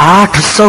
800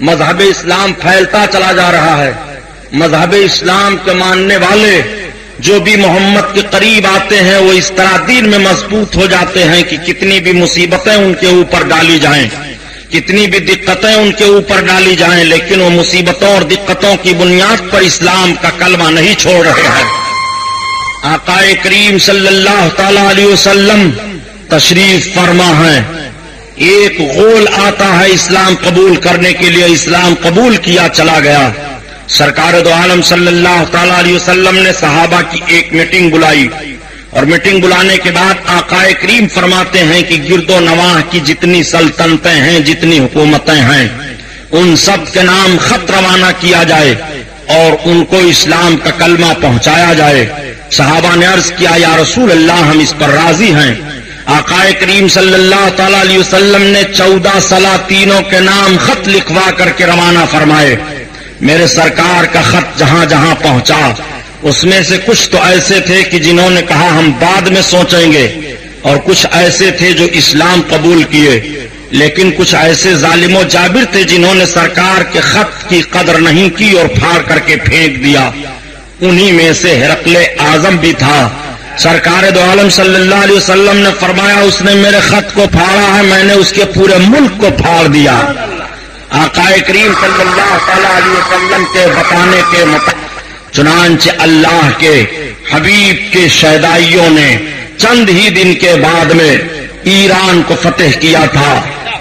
مذہب اسلام پھیلتا چلا جا رہا ہے. مذہب اسلام کے ماننے والے جو بھی محمد کے قریب آتے ہیں وہ اس طرح دین میں مضبوط ہو جاتے ہیں کہ کتنی بھی مصیبتیں ان کے اوپر ڈالی جائیں، کتنی بھی دقتیں ان کے اوپر ڈالی جائیں، لیکن وہ مصیبتوں اور دقتوں کی بنیاد پر اسلام کا کلمہ نہیں چھوڑ رہے ہیں. آقا کریم صلی اللہ تعالی علیہ وسلم تشریف فرما ہیں. ایک غول آتا ہے اسلام قبول کرنے کے لیے، اسلام قبول کیا چلا گیا. سرکار دو عالم صلی اللہ تعالی علیہ وسلم نے صحابہ کی ایک میٹنگ بلائی، اور میٹنگ بلانے کے بعد آقا کریم فرماتے ہیں کہ گرد و نواح کی جتنی سلطنتیں ہیں، جتنی حکومتیں ہیں، ان سب کے نام خط روانہ کیا جائے اور ان کو اسلام کا کلمہ پہنچایا جائے. صحابہ نے عرض کیا یا رسول اللہ ہم اس پر راضی ہیں. آقا کریم صلی اللہ تعالی علیہ وسلم نے 14 سلاطینوں کے نام خط لکھوا کر کے روانہ فرمائے. میرے سرکار کا خط جہاں جہاں پہنچا اس میں سے کچھ تو ایسے تھے کہ جنہوں نے کہا ہم بعد میں سوچیں گے، اور کچھ ایسے تھے جو اسلام قبول کیے، لیکن کچھ ایسے ظالم و جابر تھے جنہوں نے سرکار کے خط کی قدر نہیں کی اور پھاڑ کر کے پھینک دیا. انہی میں سے ہرقل اعظم بھی تھا. سرکار دو عالم صلی اللہ علیہ وسلم نے فرمایا اس نے میرے خط کو پھاڑا ہے، میں نے اس کے پورے ملک کو پھاڑ دیا. آقا کریم صلی اللہ تعالی علیہ وسلم کے بتانے کے مطابق چنانچہ اللہ کے حبیب کے شہدائیوں نے چند ہی دن کے بعد میں ایران کو فتح کیا تھا،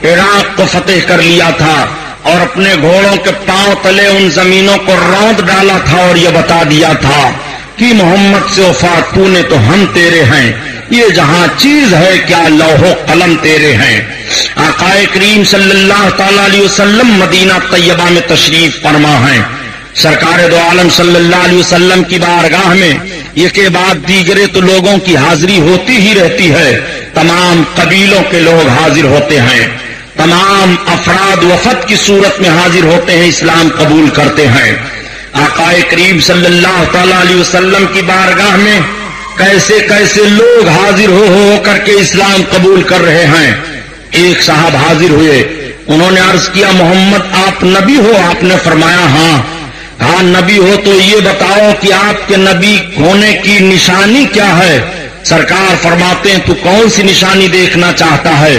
عراق کو فتح کر لیا تھا، اور اپنے گھوڑوں کے پاؤں تلے ان زمینوں کو روند ڈالا تھا اور یہ بتا دیا تھا کہ محمد سے وفات تو نے تو ہم تیرے ہیں، یہ جہاں چیز ہے کیا لوح و قلم تیرے ہیں. آقا کریم صلی اللہ تعالی علیہ وسلم مدینہ طیبہ میں تشریف فرما ہیں. سرکار دو عالم صلی اللہ علیہ وسلم کی بارگاہ میں یہ کے بعد دیگرے تو لوگوں کی حاضری ہوتی ہی رہتی ہے. تمام قبیلوں کے لوگ حاضر ہوتے ہیں، تمام افراد وفد کی صورت میں حاضر ہوتے ہیں، اسلام قبول کرتے ہیں. آقا کریم صلی اللہ تعالی علیہ وسلم کی بارگاہ میں کیسے کیسے لوگ حاضر ہو کر کے اسلام قبول کر رہے ہیں. ایک صاحب حاضر ہوئے، انہوں نے عرض کیا محمد آپ نبی ہو؟ آپ نے فرمایا ہاں نبی ہو تو یہ بتاؤ کہ آپ کے نبی ہونے کی نشانی کیا ہے؟ سرکار فرماتے ہیں تو کون سی نشانی دیکھنا چاہتا ہے؟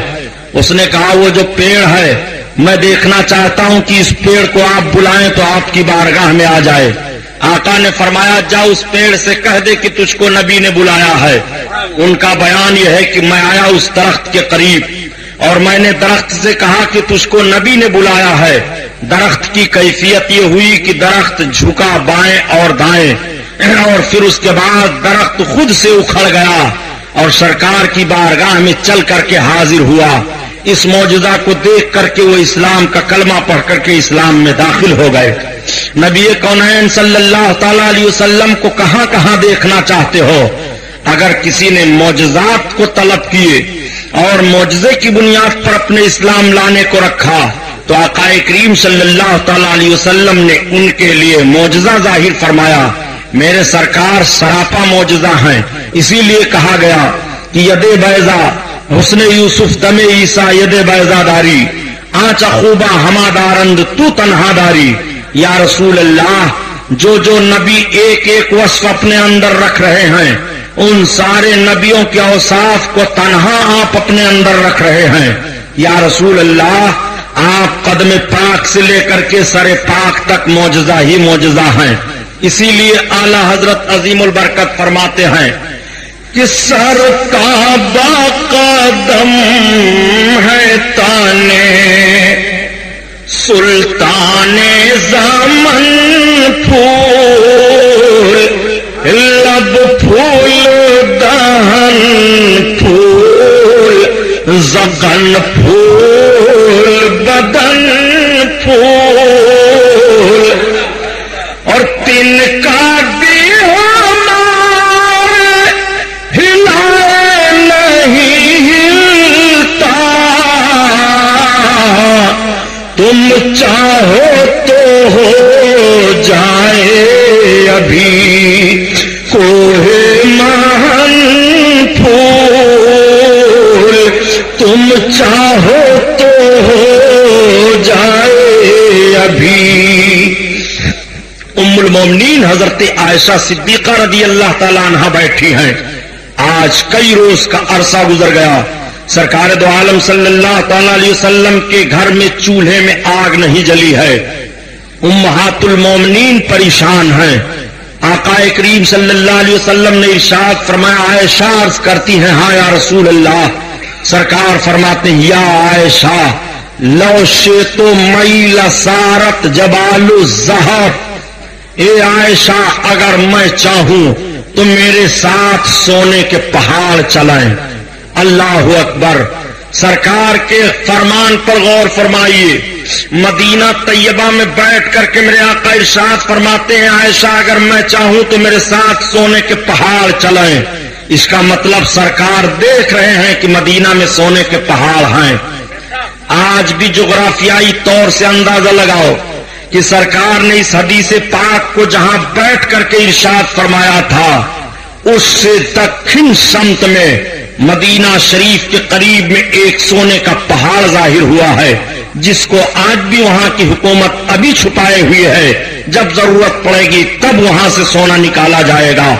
اس نے کہا وہ جو پیڑ ہے میں دیکھنا چاہتا ہوں کہ اس پیڑ کو آپ بلائیں تو آپ کی بارگاہ میں آ جائے. آقا نے فرمایا جا اس پیڑ سے کہہ دے کہ تجھ کو نبی نے بلایا ہے. ان کا بیان یہ ہے کہ میں آیا اس درخت کے قریب اور میں نے درخت سے کہا کہ تجھ کو نبی نے بلایا ہے. درخت کی کیفیت یہ ہوئی کہ درخت جھکا بائیں اور دائیں، اور پھر اس کے بعد درخت خود سے اکھڑ گیا اور سرکار کی بارگاہ میں چل کر کے حاضر ہوا. اس معجزہ کو دیکھ کر کے وہ اسلام کا کلمہ پڑھ کر کے اسلام میں داخل ہو گئے. نبی کونین صلی اللہ تعالی علیہ وسلم کو کہاں کہاں دیکھنا چاہتے ہو؟ اگر کسی نے معجزات کو طلب کیے اور معجزے کی بنیاد پر اپنے اسلام لانے کو رکھا تو آقا کریم صلی اللہ تعالی علیہ وسلم نے ان کے لیے معجزہ ظاہر فرمایا. میرے سرکار سراپا معجزہ ہیں، اسی لیے کہا گیا کہ ید بیضا حسن یوسف دم عیسیٰ ید بیضا داری آنچ خوبہ ہما دارند تو تنہا داری. یا رسول اللہ جو نبی ایک ایک وصف اپنے اندر رکھ رہے ہیں ان سارے نبیوں کے اوصاف کو تنہا آپ اپنے اندر رکھ رہے ہیں. یا رسول اللہ آپ قدم پاک سے لے کر کے سر پاک تک معجزہ ہی معجزہ ہیں. اسی لیے اعلی حضرت عظیم البرکت فرماتے ہیں کہ سر کا باقدم ہے تانے سلطان زمن پھول لب پھول دہن پھول زغن پھول بدن پھول اور تن کا بھی ہمارے ہلائے نہیں ہلتا تم چاہو تو ہو جائے ابھی کوہ مہن پھول تم چاہو تو ہو جائے ابھی ام المومنین حضرت عائشہ صدیقہ رضی اللہ تعالی عنہا بیٹھی ہیں. آج کئی روز کا عرصہ گزر گیا، سرکار دو عالم صلی اللہ تعالی علیہ وسلم کے گھر میں چولہے میں آگ نہیں جلی ہے. امہات المومنین پریشان ہیں. آقا کریم صلی اللہ علیہ وسلم نے ارشاد فرمایا، عائشہ عرض کرتی ہیں ہاں یا رسول اللہ. سرکار فرماتے ہیں یا عائشہ لو شئت میل سارت جبال الزہر، اے عائشہ اگر میں چاہوں تو میرے ساتھ سونے کے پہاڑ چلائیں. اللہ اکبر. سرکار کے فرمان پر غور فرمائیے. مدینہ طیبہ میں بیٹھ کر کے میرے آقا ارشاد فرماتے ہیں عائشہ اگر میں چاہوں تو میرے ساتھ سونے کے پہاڑ چلائیں. اس کا مطلب سرکار دیکھ رہے ہیں کہ مدینہ میں سونے کے پہاڑ ہیں. آج بھی جغرافیائی طور سے اندازہ لگاؤ کہ سرکار نے اس حدیث پاک کو جہاں بیٹھ کر کے ارشاد فرمایا تھا اس سے دکن سمت میں مدینہ شریف کے قریب میں ایک سونے کا پہاڑ ظاہر ہوا ہے، جس کو آج بھی وہاں کی حکومت ابھی چھپائے ہوئے ہے. جب ضرورت پڑے گی تب وہاں سے سونا نکالا جائے گا.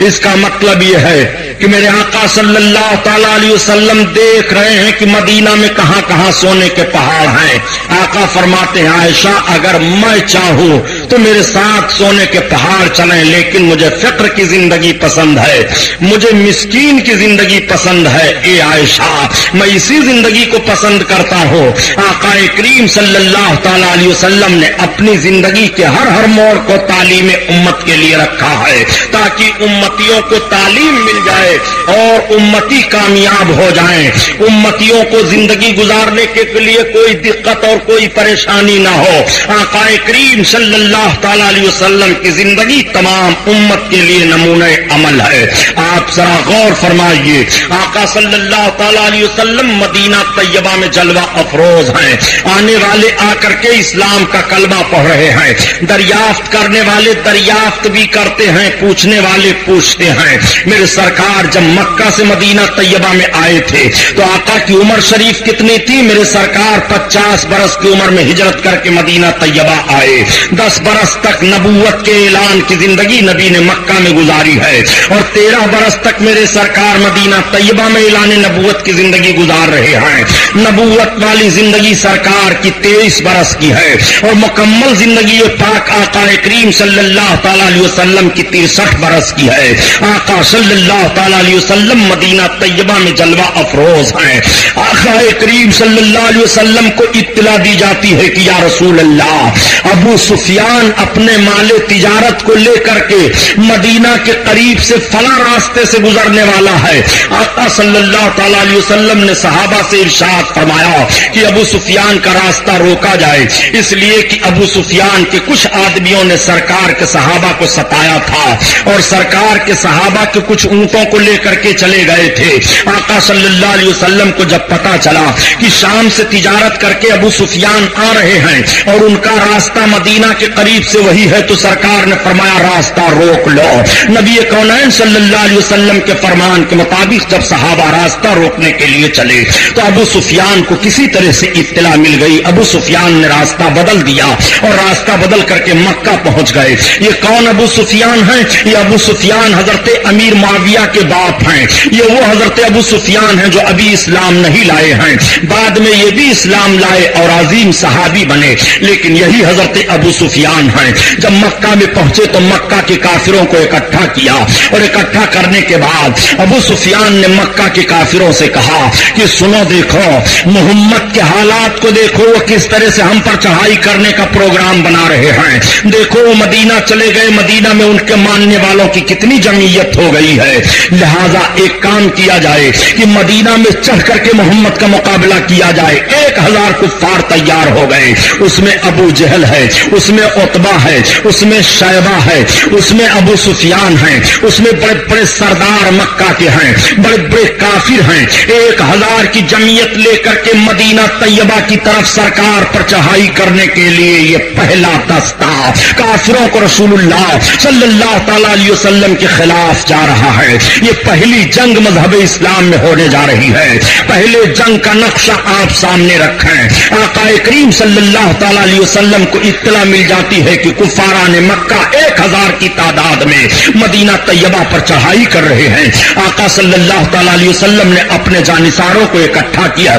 اس کا مطلب یہ ہے کہ میرے آقا صلی اللہ تعالی علیہ وسلم دیکھ رہے ہیں کہ مدینہ میں کہاں کہاں سونے کے پہاڑ ہیں. آقا فرماتے ہیں عائشہ اگر میں چاہوں تو میرے ساتھ سونے کے پہاڑ چلیں، لیکن مجھے فقر کی زندگی پسند ہے، مجھے مسکین کی زندگی پسند ہے. اے عائشہ میں اسی زندگی کو پسند کرتا ہوں. آقا کریم صلی اللہ تعالی علیہ وسلم نے اپنی زندگی کے ہر موڑ کو تعلیم امت کے لیے رکھا ہے تاکہ امتیوں کو تعلیم مل جائے اور امتی کامیاب ہو جائیں، امتیوں کو زندگی گزارنے کے لیے کوئی دقت اور کوئی پریشانی نہ ہو. آقا کریم صلی اللہ تعالی علیہ وسلم کی زندگی تمام امت کے لیے نمونہ عمل ہے. آپ ذرا غور فرمائیے، آقا صلی اللہ تعالی علیہ وسلم مدینہ طیبہ میں جلوہ افروز ہیں. آنے والے آ کر کے اسلام کا کلمہ پڑھ رہے ہیں، دریافت کرنے والے دریافت بھی کرتے ہیں، پوچھنے والے پوچھتے ہیں. میرے سرکار جب مکہ سے مدینہ طیبہ میں آئے تھے تو آقا کی عمر شریف کتنی تھی؟ میرے سرکار 50 برس کی عمر میں ہجرت کر کے مدینہ طیبہ آئے. 10 برس تک نبوت کے اعلان کی زندگی نبی نے مکہ میں گزاری ہے اور 13 برس تک میرے سرکار مدینہ طیبہ میں اعلان نبوت کی زندگی گزار رہے ہیں. نبوت والی زندگی سرکار کی 23 برس کی ہے اور مکمل زندگی پاک آقا کریم صلی اللہ تعالی علیہ وسلم کی 63 برس کی ہے. آقا صلی اللہ تعالی علیہ وسلم مدینہ طیبہ میں جلوہ افروز ہیں. آقا کریم صلی اللہ علیہ وسلم کو اطلاع دی جاتی ہے کہ یا رسول اللہ ابو سفیان اپنے مال تجارت کو لے کر کے مدینہ کے قریب سے فلاں راستے سے گزرنے والا ہے. آقا صلی اللہ تعالی علیہ وسلم نے صحابہ سے ارشاد فرمایا کہ ابو سفیان کا راستہ روکا جائے، اس لیے کہ ابو سفیان کے کچھ آدمیوں نے سرکار کے صحابہ کو ستایا تھا اور سرکار کے صحابہ کے کچھ اونٹوں کو لے کر کے چلے گئے تھے. آقا صلی اللہ علیہ وسلم کو جب پتا چلا کہ شام سے تجارت کر کے ابو سفیان آ رہے ہیں اور ان کا راستہ مدینہ کے قریب سے وہی ہے تو سرکار نے فرمایا راستہ روک لو. نبی کونین صلی اللہ علیہ وسلم کے فرمان کے مطابق جب صحابہ راستہ روکنے کے لیے چلے تو ابو سفیان کو کسی طرح سے اطلاع مل گئی. ابو سفیان نے راستہ بدل دیا اور راستہ بدل کر کے مکہ پہنچ گئے. یہ کون ابو سفیان ہیں؟ یہ ابو سفیان حضرت امیر معاویہ کے باپ ہیں. یہ وہ حضرت ابو سفیان ہیں جو ابھی اسلام نہیں لائے ہیں، بعد میں یہ بھی اسلام لائے اور عظیم صحابی بنے، لیکن یہی حضرت ابو سفیان ہیں. جب مکہ میں پہنچے تو مکہ کے کافروں کو اکٹھا کیا اور اکٹھا کرنے کے بعد ابو سفیان نے مکہ کے کافروں سے کہا کہ سنو دیکھو محمد کے حالات کو دیکھو، وہ کس طرح سے ہم پر چڑھائی کرنے کا پروگرام بنا رہے ہیں. دیکھو وہ مدینہ چلے گئے، مدینہ میں ان کے ماننے والوں کی کتنی جمعیت ہو گئی ہے. لہذا ایک کام کیا جائے کہ مدینہ میں چڑھ کر کے محمد کا مقابلہ کیا جائے. 1000 کفار تیار ہو گئے. اس میں ابو جہل ہے، اس میں عتبہ ہے، اس میں شیبہ ہے، اس میں ابو سفیان ہیں، اس میں بڑے بڑے سردار مکہ کے ہیں، بڑے بڑے کافر ہیں. 1000 کی جمعیت لے کر کے مدینہ طیبہ کی طرف سرکار پر چڑھائی کرنے کے لیے یہ پہلا دستہ کافروں کو رسول اللہ صلی اللہ تعالی علیہ وسلم کے خلاف جا رہا ہے. یہ پہلی جنگ مذہب اسلام میں ہونے جا رہی ہے. پہلے جنگ کا نقشہ آپ سامنے رکھیں. آقا آقا کریم صلی اللہ تعالی علیہ وسلم کو اطلاع مل جاتی ہے کہ کفاران مکہ 1000 کی تعداد میں مدینہ طیبہ پر چڑھائی کر رہے ہیں. آقا صلی اللہ تعالی علیہ وسلم نے اپنے جانثاروں کو اکٹھا کیا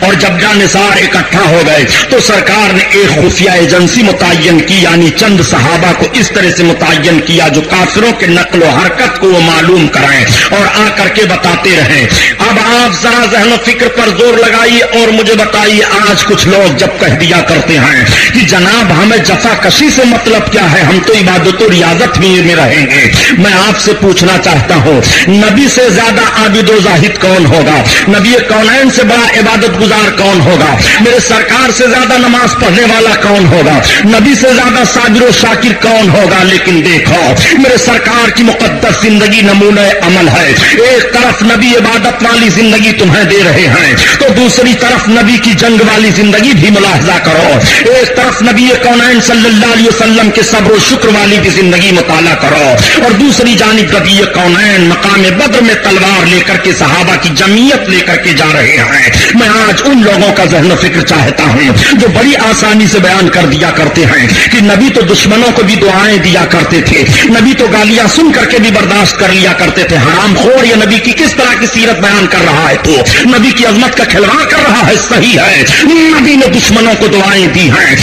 اور جب جانثار اکٹھا ہو گئے تو سرکار نے ایک خفیہ ایجنسی متعین کی، یعنی چند صحابہ کو اس طرح سے متعین کیا جو کافروں کے نقل و حرکت کو وہ معلوم کرائیں اور آ کر کے بتاتے رہیں. اب آپ ذرا ذہن و فکر پر زور لگائیے اور مجھے بتائیے، آج کچھ لوگ جب کہہ دیا کرتے ہیں کہ جناب ہمیں جفا کشی سے مطلب کیا ہے، ہم تو عبادت و ریاضت میں رہیں گے. میں آپ سے پوچھنا چاہتا ہوں، نبی سے زیادہ عابد و زاہد کون ہوگا؟ نبی کونین سے بڑا عبادت گزار کون ہوگا؟ میرے سرکار سے زیادہ نماز پڑھنے والا کون ہوگا؟ نبی سے زیادہ صابر و شاکر کون ہوگا؟ لیکن دیکھو میرے سرکار کی مقدس زندگی نمونہ عمل ہے. ایک طرف نبی عبادت والی زندگی تمہیں دے رہے ہیں تو دوسری طرف نبی کی جنگ والی زندگی بھی ملاحظہ کرو. ایک طرف نبی کونین صلی اللہ علیہ وسلم کے صبر و شکر والی بھی زندگی مطالعہ کرو اور دوسری جانب نبی کونین مقام بدر میں تلوار لے کر کے صحابہ کی جمعیت لے کر کے جا رہے ہیں. میں آج ان لوگوں کا ذہن و فکر چاہتا ہوں جو بڑی آسانی سے بیان کر دیا کرتے ہیں کہ نبی تو دشمنوں کو بھی دعائیں دیا کرتے تھے، نبی تو گالیاں سن کر کے بھی برداشت کر لیا کرتے تھے. حرام خور یہ نبی کی کس طرح کی سیرت بیان کر رہا ہے، تو نبی کی عظمت کا کھلواڑ کر رہا ہے. صحیح ہے، نبی نے دشمنوں کو دعائیں دی ہیں،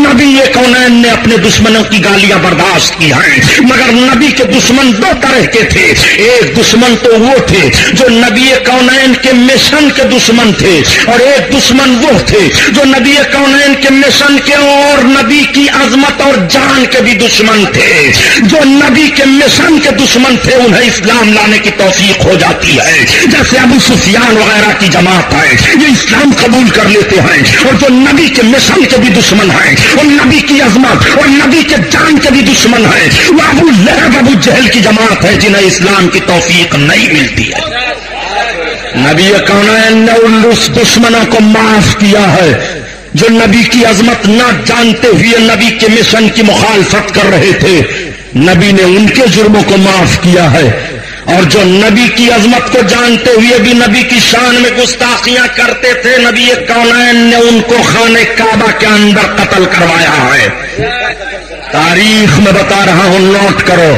نبی کونین نے اپنے دشمنوں کی گالیاں برداشت کی ہیں، مگر نبی کے دشمن دو طرح کے تھے. ایک دشمن تو وہ تھے جو نبی کونین کے مشن کے دشمن تھے اور ایک دشمن وہ تھے جو نبی کونین کے مشن کے اور نبی کی عظمت اور جان کے بھی دشمن تھے. جو نبی کے مشن کے دشمن تھے انہیں اسلام لانے کی توفیق ہو جاتی ہے، جیسے ابو سفیان وغیرہ کی جماعت ہے یہ اسلام قبول کر لیتے ہیں. اور جو نبی کے مشن کے بھی دشمن ہیں اور نبی کی عظمت اور نبی کے جان کے بھی دشمن ہیں وہ ابو لہب ابو جہل کی جماعت ہے جنہیں اسلام کی توفیق نہیں ملتی ہے. نبی کونین نے اس دشمنوں کو معاف کیا ہے جو نبی کی عظمت نہ جانتے ہوئے نبی کے مشن کی مخالفت کر رہے تھے. نبی نے ان کے جرموں کو معاف کیا ہے اور جو نبی کی عظمت کو جانتے ہوئے بھی نبی کی شان میں گستاخیاں کرتے تھے نبی کونین نے ان کو خانہ کعبہ کے اندر قتل کروایا ہے. تاریخ میں بتا رہا ہوں، نوٹ کرو.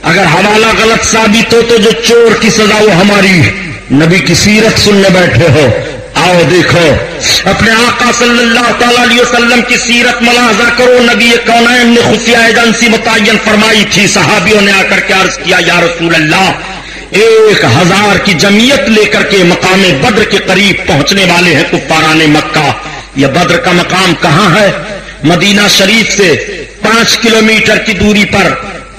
اگر حوالہ غلط ثابت ہو تو جو چور کی سزا وہ ہماری. نبی کی سیرت سننے بیٹھے ہو، آؤ دیکھو اپنے آقا صلی اللہ تعالی علیہ وسلم کی سیرت ملاحظہ کرو. نبی کونین نے خفیہ ایجنسی متعین فرمائی تھی. صحابیوں نے آ کر کے عرض کیا یا رسول اللہ 1000 کی جمعیت لے کر کے مقام بدر کے قریب پہنچنے والے ہیں کفاران مکہ. یہ بدر کا مقام کہاں ہے؟ مدینہ شریف سے 5 کلومیٹر کی دوری پر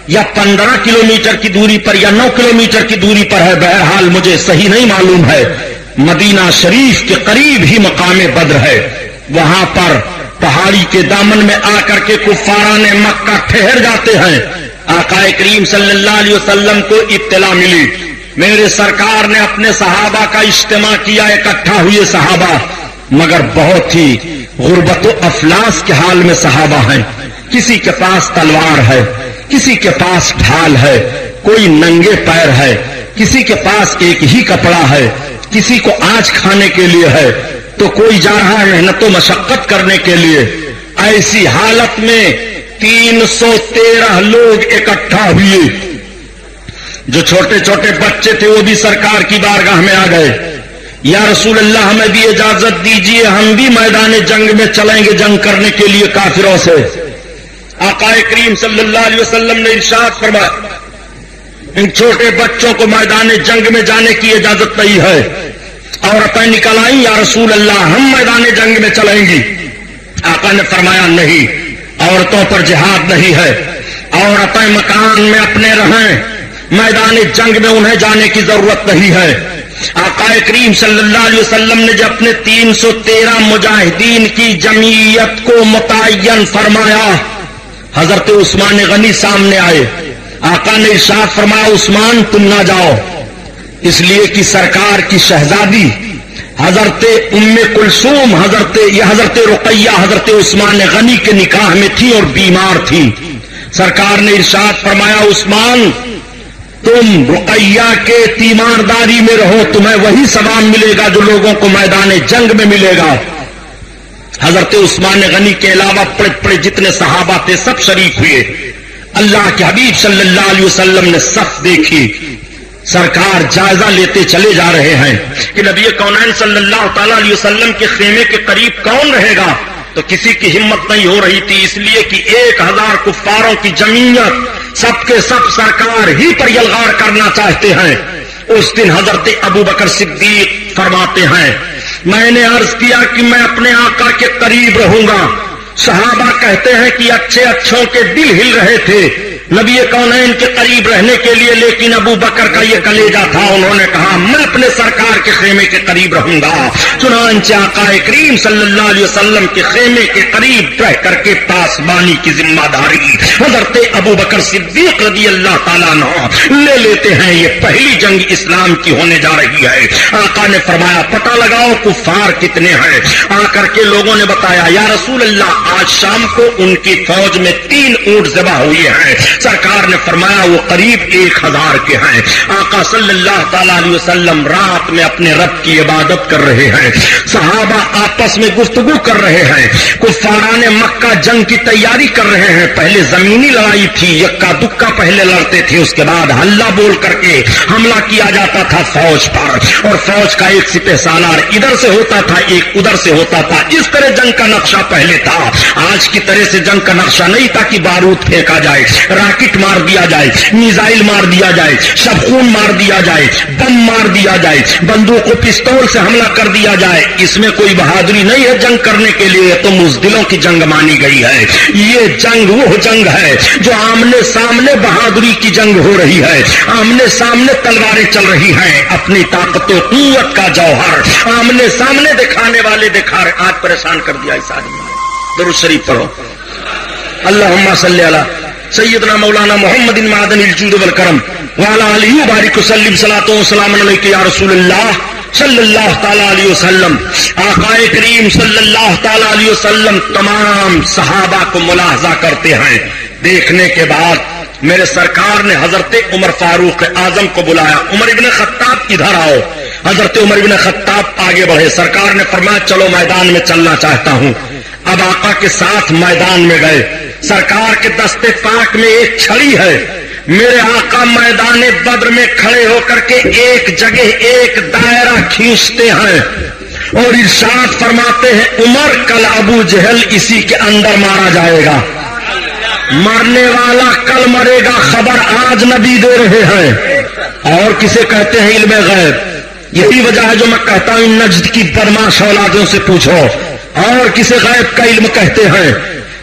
یا 15 کلومیٹر کی دوری پر یا 9 کلومیٹر کی دوری پر ہے. بہرحال مجھے صحیح نہیں معلوم ہے. مدینہ شریف کے قریب ہی مقام بدر ہے. وہاں پر پہاڑی کے دامن میں آ کر کے کفاران مکہ ٹھہر جاتے ہیں. آقا کریم صلی اللہ علیہ وسلم کو اطلاع ملی. میرے سرکار نے اپنے صحابہ کا اجتماع کیا، اکٹھا ہوئے صحابہ، مگر بہت ہی غربت و افلاس کے حال میں صحابہ ہیں. کسی کے پاس تلوار ہے، کسی کے پاس ڈھال ہے، کوئی ننگے پیر ہے، کسی کے پاس ایک ہی کپڑا ہے، کسی کو آج کھانے کے لیے ہے تو کوئی جا رہا ہے محنت و مشقت کرنے کے لیے. ایسی حالت میں 313 لوگ اکٹھا ہوئے. جو چھوٹے چھوٹے بچے تھے وہ بھی سرکار کی بارگاہ میں آ گئے. یا رسول اللہ ہمیں بھی اجازت دیجیے، ہم بھی میدان جنگ میں چلیں گے جنگ کرنے کے لیے کافروں سے. آقا کریم صلی اللہ علیہ وسلم نے ارشاد فرمایا ان چھوٹے بچوں کو میدان جنگ میں جانے کی اجازت نہیں ہے. عورتیں نکل آئیں یا رسول اللہ ہم میدان جنگ میں چلیں گی. آقا نے فرمایا نہیں، عورتوں پر جہاد نہیں ہے، عورتیں مکان میں اپنے رہیں، میدان جنگ میں انہیں جانے کی ضرورت نہیں ہے. آقا کریم صلی اللہ علیہ وسلم نے جب اپنے 313 مجاہدین کی جمعیت کو متعین فرمایا، حضرت عثمان غنی سامنے آئے. آقا نے ارشاد فرمایا عثمان تم نہ جاؤ، اس لیے کہ سرکار کی شہزادی حضرت ام کلثوم حضرت رقیہ حضرت عثمان غنی کے نکاح میں تھی اور بیمار تھی. سرکار نے ارشاد فرمایا عثمان تم رقیہ کے تیمارداری میں رہو، تمہیں وہی ثواب ملے گا جو لوگوں کو میدان جنگ میں ملے گا. حضرت عثمان غنی کے علاوہ بڑے بڑے جتنے صحابہ تھے سب شریک ہوئے. اللہ کے حبیب صلی اللہ علیہ وسلم نے صف دیکھی. سرکار جائزہ لیتے چلے جا رہے ہیں کہ نبی کونین صلی اللہ تعالی علیہ وسلم کے خیمے کے قریب کون رہے گا. تو کسی کی ہمت نہیں ہو رہی تھی، اس لیے کہ 1000 کفاروں کی جمعیت سب کے سب سرکار ہی پر یلغار کرنا چاہتے ہیں. اس دن حضرت ابو بکر صدیق فرماتے ہیں میں نے عرض کیا کہ میں اپنے آقا کے قریب رہوں گا. صحابہ کہتے ہیں کہ اچھوں کے دل ہل رہے تھے نبی کونین کے قریب رہنے کے لیے، لیکن ابو بکر کا یہ کلیجہ تھا، انہوں نے کہا میں اپنے سرکار کے خیمے کے قریب رہوں گا. چنانچہ آقا کریم صلی اللہ علیہ وسلم کے خیمے کے قریب رہ کر کے پاسبانی کی ذمہ داری حضرت ابو بکر صدیق رضی اللہ تعالیٰ عنہ لے لیتے ہیں. یہ پہلی جنگ اسلام کی ہونے جا رہی ہے. آقا نے فرمایا پتہ لگاؤ کفار کتنے ہیں. آ کر کے لوگوں نے بتایا یا رسول اللہ آج شام کو ان کی فوج میں 3 اونٹ ذبح ہوئے ہیں. سرکار نے فرمایا وہ قریب 1000 کے ہیں. آقا صلی اللہ تعالی علیہ وسلم رات میں اپنے رب کی عبادت کر رہے ہیں. صحابہ آپس میں گفتگو کر رہے ہیں. کفاران مکہ جنگ کی تیاری کر رہے ہیں. پہلے زمینی لڑائی تھی، یکا دکا پہلے لڑتے تھے، اس کے بعد ہلہ بول کر کے حملہ کیا جاتا تھا فوج پر، اور فوج کا ایک سپہ سالار ادھر سے ہوتا تھا ایک ادھر سے ہوتا تھا. اس طرح جنگ کا نقشہ پہلے تھا. آج کی طرح سے جنگ کا نقشہ نہیں تھا کہ بارود پھینکا جائے، راکٹ مار دیا جائے، میزائل مار دیا جائے، شبخون مار دیا جائے، بم مار دیا جائے، بندوق و پستول سے حملہ کر دیا جائے. اس میں کوئی بہادری نہیں ہے جنگ کرنے کے لیے، تو مزدلوں کی جنگ مانی گئی ہے. یہ جنگ وہ جنگ ہے جو آمنے سامنے بہادری کی جنگ ہو رہی ہے. آمنے سامنے تلواریں چل رہی ہیں، اپنی طاقت و قوت کا جوہر آمنے سامنے دکھانے والے دکھا رہے. آج پریشان کر دیا اس آدمی نے. درود شریف پڑھو. اللہم صلی علی سیدنا مولانا محمد معدن الجود والکرم وعلی آلہ بارک وسلم صلاۃ و سلام علیک یا رسول اللہ صلی اللہ تعالی علیہ وسلم. آقا کریم صلی اللہ تعالی علیہ وسلم تمام صحابہ کو ملاحظہ کرتے ہیں. دیکھنے کے بعد میرے سرکار نے حضرت عمر فاروق اعظم کو بلایا. عمر ابن خطاب ادھر آؤ. حضرت عمر ابن خطاب آگے بڑھے. سرکار نے فرمایا چلو میدان میں چلنا چاہتا ہوں. اب آقا کے ساتھ میدان میں گئے. سرکار کے دستے پاک میں ایک چھڑی ہے. میرے آقا میدان بدر میں کھڑے ہو کر کے ایک جگہ ایک دائرہ کھینچتے ہیں اور ارشاد فرماتے ہیں عمر کل ابو جہل اسی کے اندر مارا جائے گا. مرنے والا کل مرے گا، خبر آج نبی دے رہے ہیں. اور کسے کہتے ہیں علم غیب. یہی وجہ ہے جو میں کہتا ہوں نجد کی بدمعاش اولادوں سے پوچھو. اور کسے غیب کا علم کہتے ہیں.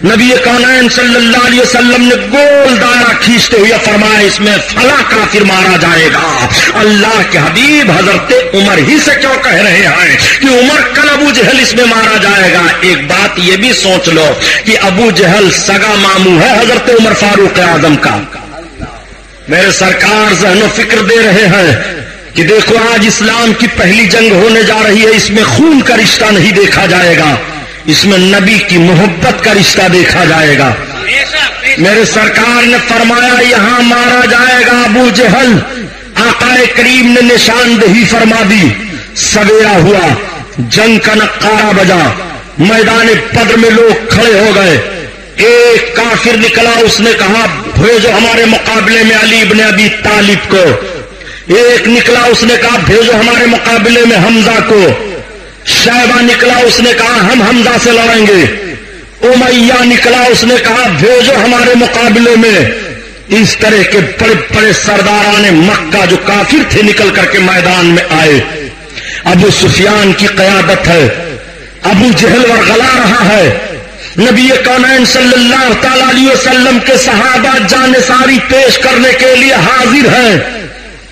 نبی کونین صلی اللہ علیہ وسلم نے گول دائرہ کھینچتے ہوئے فرمایا اس میں فلاں کافر مارا جائے گا. اللہ کے حبیب حضرت عمر ہی سے کیوں کہہ رہے ہیں کہ عمر کل ابو جہل اس میں مارا جائے گا. ایک بات یہ بھی سوچ لو کہ ابو جہل سگا ماموں ہے حضرت عمر فاروق اعظم کا. میرے سرکار ذہن و فکر دے رہے ہیں کہ دیکھو آج اسلام کی پہلی جنگ ہونے جا رہی ہے. اس میں خون کا رشتہ نہیں دیکھا جائے گا، اس میں نبی کی محبت کا رشتہ دیکھا جائے گا. میرے سرکار نے فرمایا یہاں مارا جائے گا ابو جہل. آقا کریم نے نشاندہی فرما دی. سویرا ہوا، جنگ کا نقارہ بجا، میدان بدر میں لوگ کھڑے ہو گئے. ایک کافر نکلا، اس نے کہا بھیجو ہمارے مقابلے میں علی ابن ابی طالب کو. ایک نکلا، اس نے کہا بھیجو ہمارے مقابلے میں حمزہ کو. شیبہ نکلا، اس نے کہا ہم حمزہ سے لڑیں گے. امیہ نکلا، اس نے کہا بھیجو ہمارے مقابلے میں. اس طرح کے بڑے بڑے سرداران مکہ جو کافر تھے نکل کر کے میدان میں آئے. ابو سفیان کی قیادت ہے. ابو جہل ورغلا رہا ہے. نبی کونین صلی اللہ تعالی علیہ وسلم کے صحابہ جانثاری پیش کرنے کے لیے حاضر ہیں.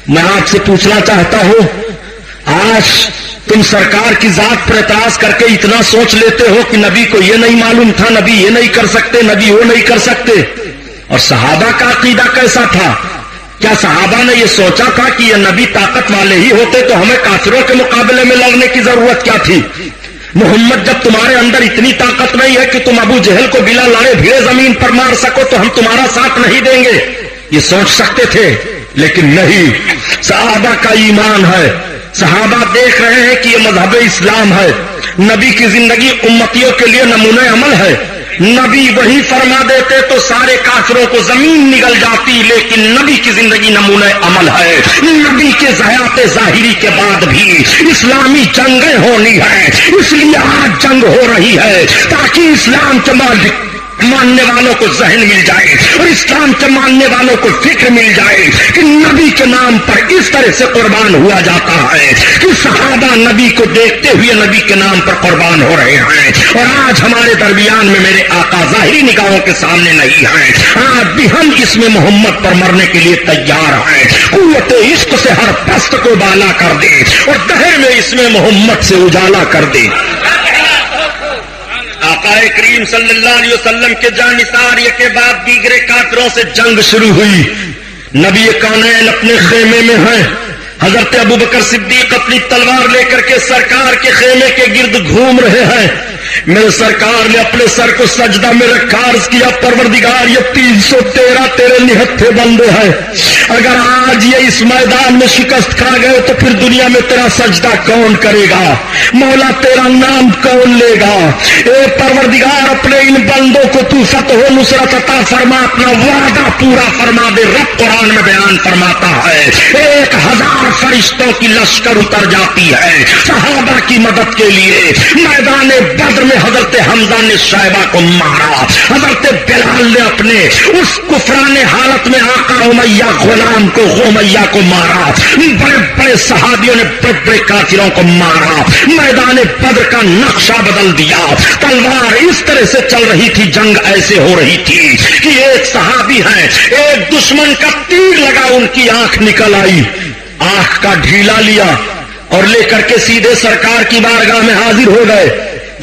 میں آپ سے پوچھنا چاہتا ہوں آج تم سرکار کی ذات پر اعتراض کر کے اتنا سوچ لیتے ہو کہ نبی کو یہ نہیں معلوم تھا، نبی یہ نہیں کر سکتے، نبی وہ نہیں کر سکتے. اور صحابہ کا عقیدہ کیسا تھا؟ کیا صحابہ نے یہ سوچا تھا کہ یہ نبی طاقت والے ہی ہوتے تو ہمیں کافروں کے مقابلے میں لڑنے کی ضرورت کیا تھی؟ محمد جب تمہارے اندر اتنی طاقت نہیں ہے کہ تم ابو جہل کو بلا لڑے بھیڑے زمین پر مار سکو تو ہم تمہارا ساتھ نہیں دیں گے. یہ سوچ سکتے تھے لیکن نہیں. صحابہ کا ایمان ہے. صحابہ دیکھ رہے ہیں کہ یہ مذہب اسلام ہے. نبی کی زندگی امتیوں کے لیے نمونہ عمل ہے. نبی وہی فرما دیتے تو سارے کافروں کو زمین نگل جاتی، لیکن نبی کی زندگی نمونہ عمل ہے. نبی کے حیات ظاہری کے بعد بھی اسلامی جنگیں ہونی ہیں، اس لیے آج جنگ ہو رہی ہے تاکہ اسلام کے ماننے والوں کو ذہن مل جائے اور اسلام کے ماننے والوں کو فکر مل جائے کہ نبی کے نام پر اس طرح سے قربان ہوا جاتا ہے کہ صحابہ نبی کو دیکھتے ہوئے نبی کے نام پر قربان ہو رہے ہیں. اور آج ہمارے درمیان میں میرے آقا ظاہری نگاہوں کے سامنے نہیں ہیں، آج بھی ہم اس میں محمد پر مرنے کے لیے تیار ہیں. قوت عشق سے ہر پست کو بالا کر دے اور دہر میں اس میں محمد سے اجالا کر دے. آقا کریم صلی اللہ علیہ وسلم کے جانثار کے بعد دیگر کافروں سے جنگ شروع ہوئی. نبی کونین اپنے خیمے میں ہیں، حضرت ابوبکر صدیق اپنی تلوار لے کر کے سرکار کے خیمے کے گرد گھوم رہے ہیں. میرے سرکار نے اپنے سر کو سجدہ میں رکھا، عرض کیا پروردگار یہ 313 تیرے نہتھے بندے ہیں، اگر آج یہ اس میدان میں شکست کھا گئے تو پھر دنیا میں تیرا سجدہ کون کرے گا؟ مولا تیرا نام کون لے گا؟ اے پروردگار اپنے ان بندوں کو تو فتح و نصرت عطا فرما، اپنا وعدہ پورا فرما دے. رب قرآن میں بیان فرماتا ہے 1000 فرشتوں کی لشکر اتر جاتی ہے صحابہ کی مدد کے لیے. میدان بدر میں حضرت حمزہ نے شائبہ کو مارا، حضرت بلال نے اپنے اس کفران حالت میں آقا امیہ غلام کو غمیہ کو مارا، بڑے بڑے صحابیوں نے بڑے بڑے کافروں کو مارا. میدان بدر کا نقشہ بدل دیا. تلوار اس طرح سے چل رہی تھی، جنگ ایسے ہو رہی تھی کہ ایک صحابی ہے، ایک دشمن کا تیر لگا، ان کی آنکھ نکل آئی، آنکھ کا ڈھیلا لیا اور لے کر کے سیدھے سرکار کی بارگاہ میں حاضر ہو گئے.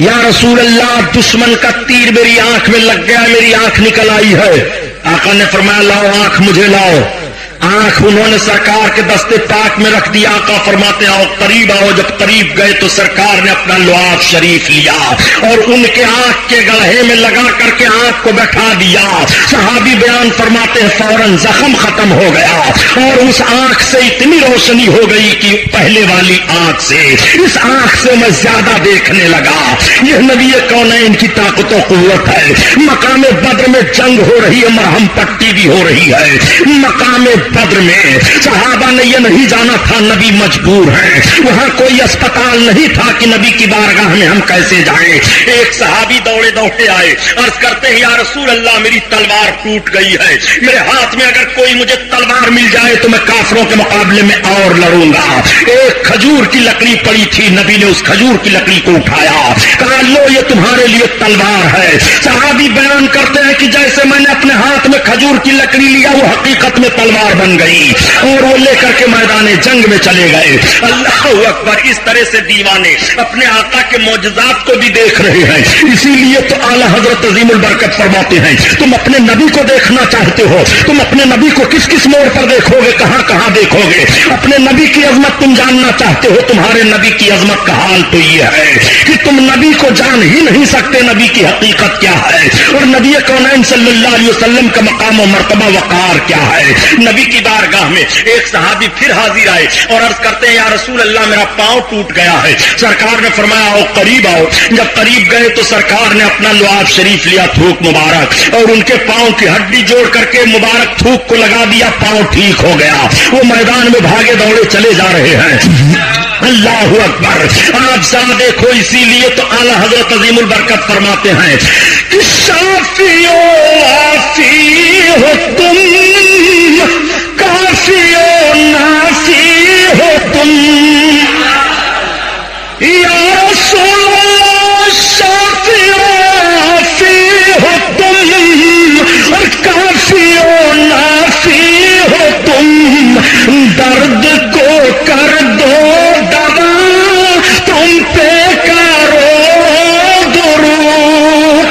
یا رسول اللہ دشمن کا تیر میری آنکھ میں لگ گیا، میری آنکھ نکل آئی ہے. آقا نے فرمایا لاؤ آنکھ مجھے لاؤ. آنکھ انہوں نے سرکار کے دستے پاک میں رکھ دیا. آقا فرماتے آؤ قریب آؤ. جب قریب گئے تو سرکار نے اپنا لعاب شریف لیا اور ان کے آنکھ کے گڑھے میں لگا کر کے آنکھ کو بیٹھا دیا. صحابی بیان فرماتے ہیں فوراً زخم ختم ہو گیا اور اس آنکھ سے اتنی روشنی ہو گئی کہ پہلے والی آنکھ سے اس آنکھ سے میں زیادہ دیکھنے لگا. یہ نبی کونین کی طاقت و قوت ہے. مقام بدر میں جنگ ہو رہی ہے، مرہم پٹی بھی ہو رہی ہے. مقام بدر میں صحابہ نے یہ نہیں جانا تھا نبی مجبور ہیں، وہاں کوئی اسپتال نہیں تھا کہ نبی کی بارگاہ میں ہم کیسے جائیں. ایک صحابی دوڑے دوڑے آئے، عرض کرتے ہیں یا رسول اللہ میری تلوار ٹوٹ گئی ہے، میرے ہاتھ میں اگر کوئی مجھے تلوار مل جائے تو میں کافروں کے مقابلے میں اور لڑوں گا. ایک کھجور کی لکڑی پڑی تھی، نبی نے اس کھجور کی لکڑی کو اٹھایا، کہا لو یہ تمہارے لیے تلوار ہے. صحابی بیان کرتے ہیں کہ جیسے میں نے اپنے ہاتھ میں کھجور کی لکڑی لیا وہ حقیقت میں تلوار بن گئی اور وہ لے کر کے میدان جنگ میں چلے گئے. اللہ اکبر. اس طرح سے دیوانے اپنے آقا کے معجزات کو بھی دیکھ رہے ہیں. اسی لیے تو اعلیٰ حضرت عظیم البرکت فرماتے ہیں تم اپنے نبی کو دیکھنا چاہتے ہو، تم اپنے نبی کو کس کس موڑ پر دیکھو گے، کہاں کہاں دیکھو گے. اپنے نبی کی عظمت تم جاننا چاہتے ہو، تمہارے نبی کی عظمت کا حال تو یہ ہے کہ تم نبی کو جان ہی نہیں سکتے نبی کی حقیقت کیا ہے اور نبی کونین صلی اللہ علیہ وسلم کا مقام و مرتبہ وقار کیا ہے. نبی کی بارگاہ میں ایک صحابی پھر حاضر آئے اور عرض کرتے ہیں یا رسول اللہ میرا پاؤں ٹوٹ گیا ہے. سرکار نے فرمایا آؤ قریب آؤ. جب قریب گئے تو سرکار نے اپنا لعاب شریف لیا، تھوک مبارک، اور ان کے پاؤں کی ہڈی جوڑ کر کے مبارک تھوک کو لگا دیا، پاؤں ٹھیک ہو گیا. وہ میدان میں بھاگے دوڑے چلے جا رہے ہیں. اللہ اکبر. آج ذرا دیکھو، اسی لیے تو اعلیٰ حضرت عظیم البرکت فرماتے ہیں کہ شافی و عافی ہو تم، کافی و نافی ہو تم، یا رسول اللہ شافی و عافی ہو تم اور کافی و نافی ہو تم. درد کو کر دو دوا، تم پہ کرو درود.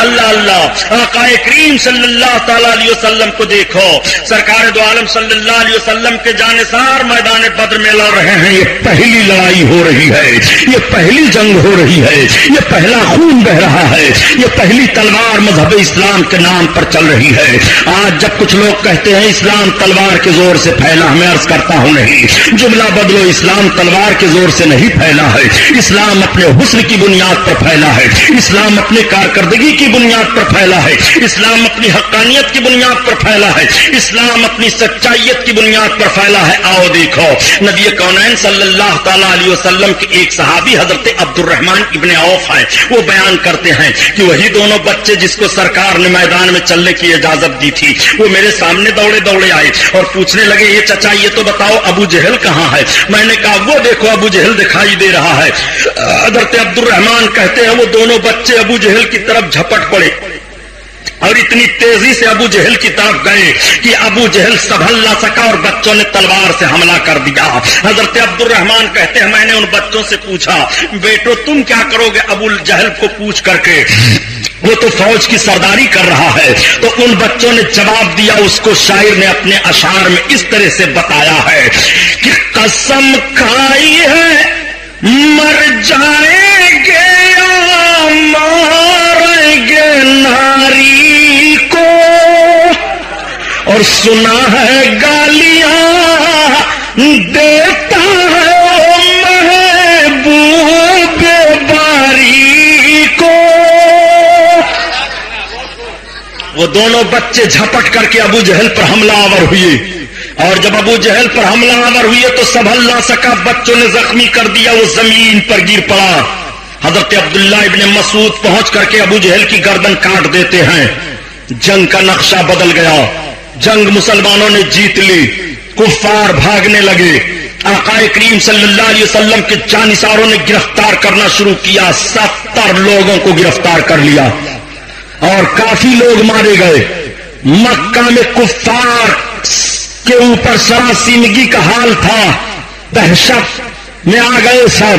اللہ اللہ. آقا کریم کریم صلی اللہ تعالی علیہ وسلم کو دیکھو، سرکار دو عالم صلی اللہ علیہ وسلم کے جانثار میدان بدر میں لڑ رہے ہیں. یہ پہلی لڑائی ہو رہی ہے، یہ پہلی جنگ ہو رہی ہے، یہ پہلا خون بہ رہا ہے، یہ پہلی تلوار مذہب اسلام کے نام پر چل رہی ہے. آج جب کچھ لوگ کہتے ہیں اسلام تلوار کے زور سے پھیلا، میں عرض کرتا ہوں نہیں، جملہ بدلو، اسلام تلوار کے زور سے نہیں پھیلا ہے. اسلام اپنے حسن کی بنیاد پر پھیلا ہے، اسلام اپنے کارکردگی کی بنیاد پر پھیلا ہے، اسلام اپنی حقانیت کی بنیاد پر پھیلا ہے، اسلام اپنی سچائیت کی بنیاد پر پھیلا ہے. آؤ دیکھو، نبی کونین صلی اللہ تعالی علیہ وسلم کے ایک صحابی حضرت عبد الرحمن ابن عوف ہیں، وہ بیان کرتے ہیں کہ وہی دونوں بچے جس کو سرکار نے میدان میں چلنے کی اجازت دی تھی، وہ میرے سامنے دوڑے دوڑے آئے اور پوچھنے لگے، یہ چچا یہ تو بتاؤ ابو جہل کہاں ہے؟ میں نے کہا وہ دیکھو ابو جہل دکھائی دے رہا ہے. حضرت عبد الرحمن کہتے ہیں وہ دونوں بچے ابو جہل کی طرف جھپٹ پڑے اور اتنی تیزی سے ابو جہل کی طرف گئے کہ ابو جہل سنبھل نہ سکا اور بچوں نے تلوار سے حملہ کر دیا. حضرت عبد الرحمن کہتے ہیں میں نے ان بچوں سے پوچھا، بیٹو تم کیا کرو گے ابو جہل کو پوچھ کر کے؟ وہ تو فوج کی سرداری کر رہا ہے. تو ان بچوں نے جواب دیا، اس کو شاعر نے اپنے اشعار میں اس طرح سے بتایا ہے کہ قسم کھائی ہے مر جائیں گے یا ماریں گے ناری کو، اور سنا ہے گالیاں دیتا ہے محبوب باری کو. وہ دونوں بچے جھپٹ کر کے ابو جہل پر حملہ آور ہوئے، اور جب ابو جہل پر حملہ آور ہوئے تو سنبھل نہ سکا، بچوں نے زخمی کر دیا، وہ زمین پر گر پڑا. حضرت عبداللہ ابن مسعود پہنچ کر کے ابو جہل کی گردن کاٹ دیتے ہیں. جنگ کا نقشہ بدل گیا، جنگ مسلمانوں نے جیت لی، کفار بھاگنے لگے. آقا کریم صلی اللہ علیہ وسلم کے جانثاروں نے گرفتار کرنا شروع کیا. 70 لوگوں کو گرفتار کر لیا اور کافی لوگ مارے گئے. مکہ میں کفار کے اوپر سراسیمگی کا حال تھا، دہشت میں آ گئے سب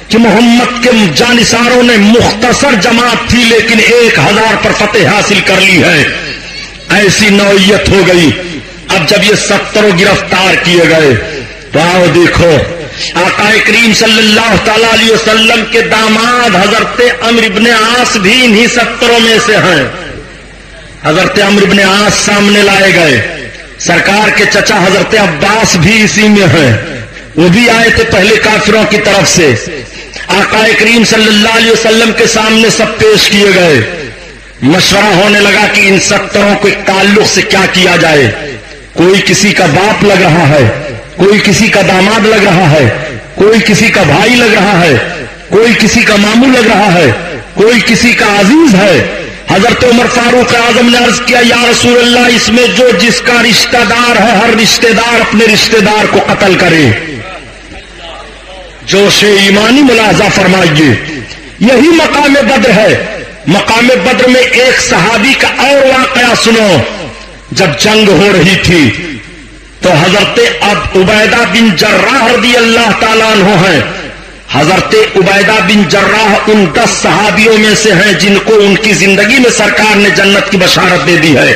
کہ محمد کے جانثاروں نے مختصر جماعت تھی لیکن 1000 پر فتح حاصل کر لی ہے. ایسی نوعیت ہو گئی. اب جب یہ 70 گرفتار کیے گئے تو آؤ دیکھو، آقا کریم صلی اللہ تعالی علیہ وسلم کے داماد حضرت عمرو بن عاص بھی انہی 70 میں سے ہیں. حضرت عمرو بن عاص سامنے لائے گئے. سرکار کے چچا حضرت عباس بھی اسی میں ہیں، وہ بھی آئے تھے پہلے کافروں کی طرف سے. آقا کریم صلی اللہ علیہ وسلم کے سامنے سب پیش کیے گئے. مشورہ ہونے لگا کہ ان 70 کو تعلق سے کیا کیا جائے. کوئی کسی کا باپ لگ رہا ہے، کوئی کسی کا داماد لگ رہا ہے، کوئی کسی کا بھائی لگ رہا ہے، کوئی کسی کا ماموں لگ رہا ہے، کوئی کسی کا عزیز ہے. حضرت عمر فاروق اعظم نے عرض کیا، یا رسول اللہ اس میں جو جس کا رشتہ دار ہے ہر رشتہ دار اپنے رشتہ دار کو قتل کرے. جوش ایمانی ملاحظہ فرمائیے، یہی مقام بدر ہے. مقام بدر میں ایک صحابی کا اور واقعہ سنو. جب جنگ ہو رہی تھی تو حضرت عبیدہ بن جراح رضی اللہ تعالیٰ عنہ ہیں. حضرت عبیدہ بن جراح ان 10 صحابیوں میں سے ہیں جن کو ان کی زندگی میں سرکار نے جنت کی بشارت دے دی ہے،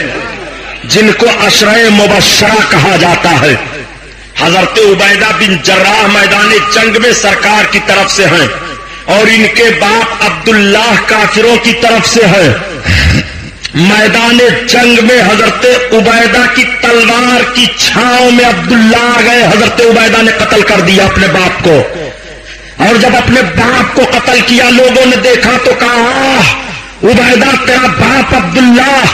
جن کو عشرہ مبشرہ کہا جاتا ہے. حضرت عبیدہ بن جراح میدان جنگ میں سرکار کی طرف سے ہیں اور ان کے باپ عبداللہ کافروں کی طرف سے ہیں. میدان جنگ میں حضرت عبیدہ کی تلوار کی چھاؤں میں عبداللہ آ گئے. حضرت عبیدہ نے قتل کر دیا اپنے باپ کو، اور جب اپنے باپ کو قتل کیا لوگوں نے دیکھا تو کہا عبیدہ تیرا باپ عبداللہ.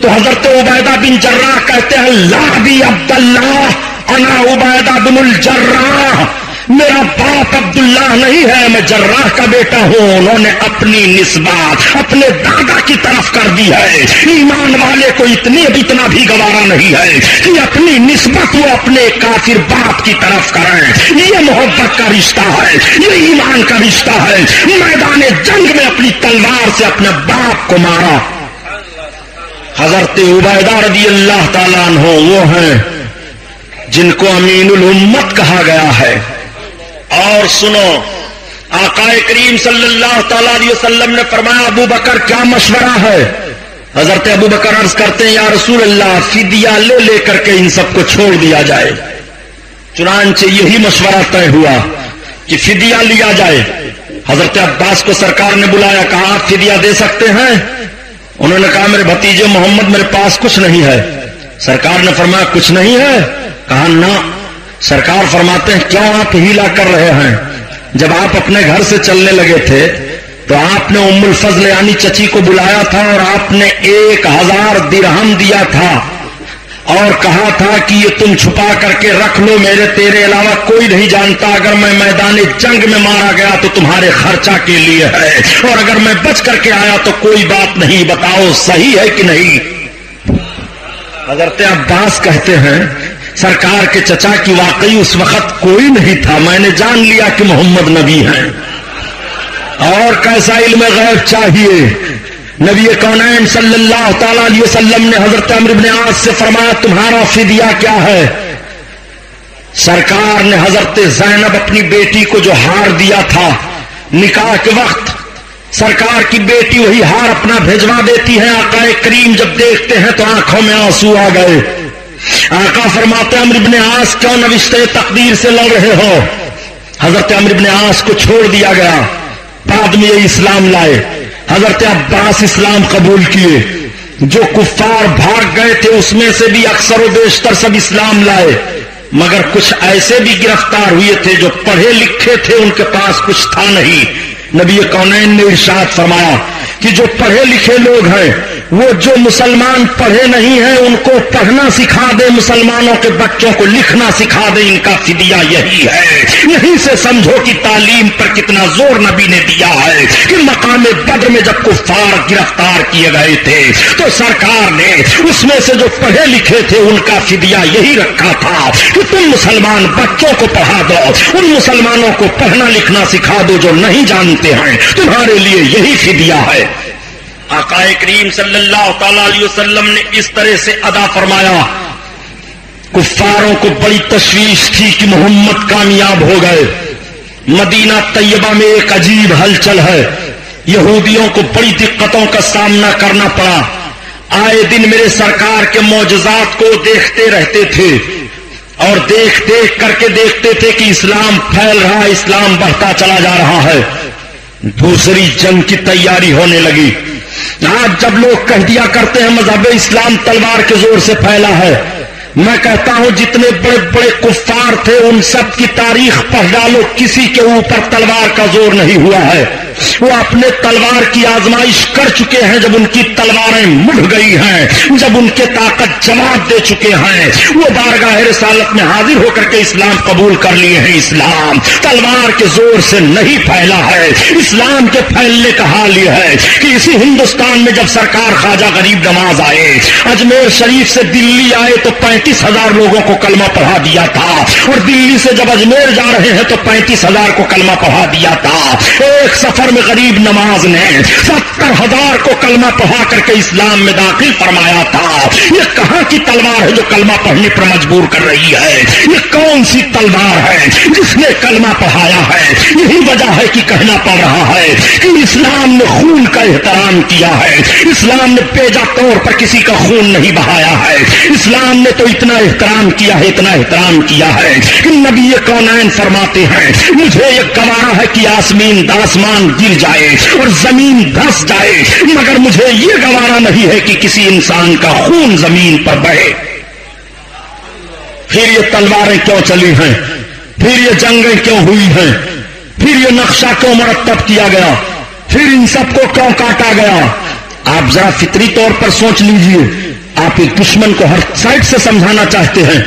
تو حضرت عبیدہ بن جراح کہتے ہیں لا بھی عبداللہ انا عبیدہ بن الجراح، میرا باپ عبداللہ نہیں ہے، میں جراح کا بیٹا ہوں. انہوں نے اپنی نسبت اپنے دادا کی طرف کر دی ہے. ایمان والے کو اتنا بھی گوارا نہیں ہے کہ اپنی نسبت وہ اپنے کافر باپ کی طرف کریں. یہ محبت کا رشتہ ہے، یہ ایمان کا رشتہ ہے. میدان جنگ میں اپنی تلوار سے اپنے باپ کو مارا. حضرت عبیدہ رضی اللہ تعالیٰ عنہ وہ ہیں جن کو امین الامت کہا گیا ہے. اور سنو، آقا کریم صلی اللہ تعالی علیہ وسلم نے فرمایا ابو بکر کیا مشورہ ہے؟ حضرت ابو بکر عرض کرتے ہیں یا رسول اللہ فدیہ لے لے کر کے ان سب کو چھوڑ دیا جائے. چنانچہ یہی مشورہ طے ہوا کہ فدیہ لیا جائے. حضرت عباس کو سرکار نے بلایا, کہا آپ فدیہ دے سکتے ہیں؟ انہوں نے کہا میرے بھتیجے محمد میرے پاس کچھ نہیں ہے. سرکار نے فرمایا کچھ نہیں ہے؟ کہا نہ. سرکار فرماتے ہیں کیوں آپ ہیلا کر رہے ہیں؟ جب آپ اپنے گھر سے چلنے لگے تھے تو آپ نے ام الفضل یعنی چچی کو بلایا تھا اور آپ نے 1000 درہم دیا تھا اور کہا تھا کہ یہ تم چھپا کر کے رکھ لو, میرے تیرے علاوہ کوئی نہیں جانتا. اگر میں میدان جنگ میں مارا گیا تو تمہارے خرچہ کے لیے ہے, اور اگر میں بچ کر کے آیا تو کوئی بات نہیں. بتاؤ صحیح ہے کہ نہیں؟ حضرت عباس کہتے ہیں سرکار کے چچا کی واقعی اس وقت کوئی نہیں تھا, میں نے جان لیا کہ محمد نبی ہیں. اور کیسا علم غیب چاہیے. نبی کونین صلی اللہ تعالی علیہ وسلم نے حضرت عمرو بن عاص سے فرمایا تمہارا فدیہ کیا ہے؟ سرکار نے حضرت زینب اپنی بیٹی کو جو ہار دیا تھا نکاح کے وقت, سرکار کی بیٹی وہی ہار اپنا بھیجوا دیتی ہے. آقا کریم جب دیکھتے ہیں تو آنکھوں میں آنسو آ گئے. آقا فرماتے عمرو بن عاص کیوں نوشتے تقدیر سے لڑ رہے ہو؟ حضرت عمرو بن عاص کو چھوڑ دیا گیا. بعد میں یہ اسلام لائے. حضرت عباس اسلام قبول کیے. جو کفار بھاگ گئے تھے اس میں سے بھی اکثر و بیشتر سب اسلام لائے, مگر کچھ ایسے بھی گرفتار ہوئے تھے جو پڑھے لکھے تھے, ان کے پاس کچھ تھا نہیں. نبی کونین نے ارشاد فرمایا کہ جو پڑھے لکھے لوگ ہیں وہ جو مسلمان پڑھے نہیں ہیں ان کو پڑھنا سکھا دے, مسلمانوں کے بچوں کو لکھنا سکھا دے. ان کا فدیہ یہی ہے. یہیں سے سمجھو کہ تعلیم پر کتنا زور نبی نے دیا ہے کہ مقام بدر میں جب کفار گرفتار کیے گئے تھے تو سرکار نے اس میں سے جو پڑھے لکھے تھے ان کا فدیہ یہی رکھا تھا کہ تم مسلمان بچوں کو پڑھا دو, ان مسلمانوں کو پڑھنا لکھنا سکھا دو جو نہیں جانتے ہیں, تمہارے لیے یہی فدیہ ہے. آقا کریم صلی اللہ تعالی علیہ وسلم نے اس طرح سے ادا فرمایا. کفاروں کو بڑی تشویش تھی کہ محمد کامیاب ہو گئے. مدینہ طیبہ میں ایک عجیب ہلچل ہے. یہودیوں کو بڑی دقتوں کا سامنا کرنا پڑا. آئے دن میرے سرکار کے معجزات کو دیکھتے رہتے تھے اور دیکھ کر کے دیکھتے تھے کہ اسلام پھیل رہا, اسلام بڑھتا چلا جا رہا ہے. دوسری جنگ کی تیاری ہونے لگی. آج جب لوگ کہہ دیا کرتے ہیں مذہب اسلام تلوار کے زور سے پھیلا ہے, میں کہتا ہوں جتنے بڑے بڑے کفار تھے ان سب کی تاریخ پڑھ ڈالو, کسی کے اوپر تلوار کا زور نہیں ہوا ہے. وہ اپنے تلوار کی آزمائش کر چکے ہیں جب ان کی تلواریں مڑ گئی ہیں, جب ان کے طاقت جواب دے چکے ہیں, وہ بارگاہ رسالت میں حاضر ہو کر کے اسلام قبول کر لیے ہیں. اسلام تلوار کے زور سے نہیں پھیلا ہے. اسلام کے پھیلنے کا حال یہ ہے کہ اسی ہندوستان میں جب سرکار خواجہ غریب نواز آئے, اجمیر شریف سے دلی آئے تو 35,000 لوگوں کو کلمہ پڑھا دیا تھا, اور دلی سے جب اجمیر جا رہے ہیں تو 35,000 کو کلمہ پڑھا دیا تھا. ایک سفر میں غریب نواز نے 70,000 کو کلمہ پڑھا کر کے اسلام میں داخل فرمایا تھا. یہ کہاں کی تلوار ہے جو کلمہ پڑھنے پر مجبور کر رہی ہے؟ یہ کون سی تلوار ہے جس نے کلمہ پڑھایا ہے؟ یہی وجہ ہے کہ کہنا پڑ رہا ہے کہ اسلام نے خون کا احترام کیا ہے. اسلام نے بیجا طور پر کسی کا خون نہیں بہایا ہے. اسلام نے تو اتنا احترام کیا ہے, اتنا احترام کیا ہے کہ نبی کونین فرماتے ہیں مجھے یہ گوارا ہے کہ آسمان گر جائے اور زمین دھس جائے, مگر مجھے یہ گوارا نہیں ہے کہ کسی انسان کا خون زمین پر بہے. پھر یہ تلواریں کیوں چلی ہیں؟ پھر یہ جنگیں کیوں ہوئی ہیں؟ پھر یہ نقشہ کیوں مرتب کیا گیا؟ پھر ان سب کو کیوں کاٹا گیا؟ آپ ذرا فطری طور پر سوچ لیجئے. آپ ایک دشمن کو ہر سائڈ سے سمجھانا چاہتے ہیں,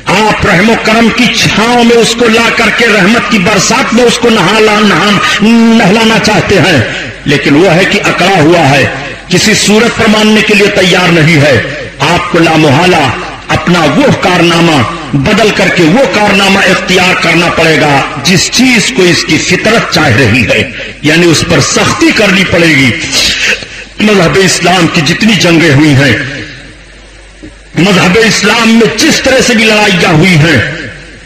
آپ رحم و کرم کی چھاؤں میں اس کو لا کر کے رحمت کی برسات میں اس کو نہلانا چاہتے ہیں, لیکن وہ ہے کہ اکڑا ہوا ہے, کسی صورت پر ماننے کے لیے تیار نہیں ہے. آپ کو لامحالہ اپنا وہ کارنامہ بدل کر کے وہ کارنامہ اختیار کرنا پڑے گا جس چیز کو اس کی فطرت چاہ رہی ہے, یعنی اس پر سختی کرنی پڑے گی. مذہب اسلام کی جتنی جنگیں ہوئی ہیں, مذہب اسلام میں جس طرح سے بھی لڑائیاں ہوئی ہیں,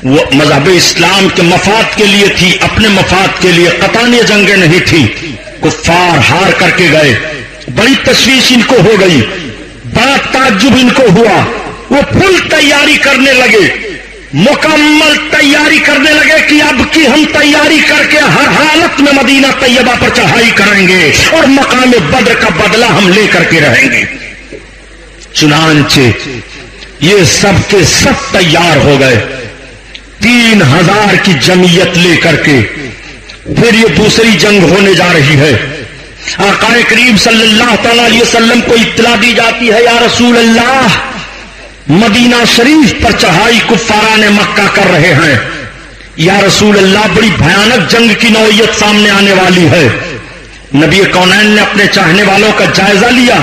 وہ مذہب اسلام کے مفاد کے لیے تھی, اپنے مفاد کے لیے. قطعاً یہ جنگیں نہیں تھی. کفار ہار کر کے گئے, بڑی تشویش ان کو ہو گئی، بڑا تعجب ان کو ہوا. وہ فل تیاری کرنے لگے، مکمل تیاری کرنے لگے کہ اب کی ہم تیاری کر کے ہر حالت میں مدینہ طیبہ پر چڑھائی کریں گے اور مقام بدر کا بدلہ ہم لے کر کے رہیں گے. چنانچہ یہ سب کے سب تیار ہو گئے 3000 کی جمعیت لے کر کے. پھر یہ دوسری جنگ ہونے جا رہی ہے. آقا کریم صلی اللہ تعالی علیہ وسلم کو اطلاع دی جاتی ہے، یا رسول اللہ مدینہ شریف پر چڑھائی کفاران مکہ کر رہے ہیں. یا رسول اللہ بڑی بھیانک جنگ کی نوعیت سامنے آنے والی ہے. نبی کونین نے اپنے چاہنے والوں کا جائزہ لیا.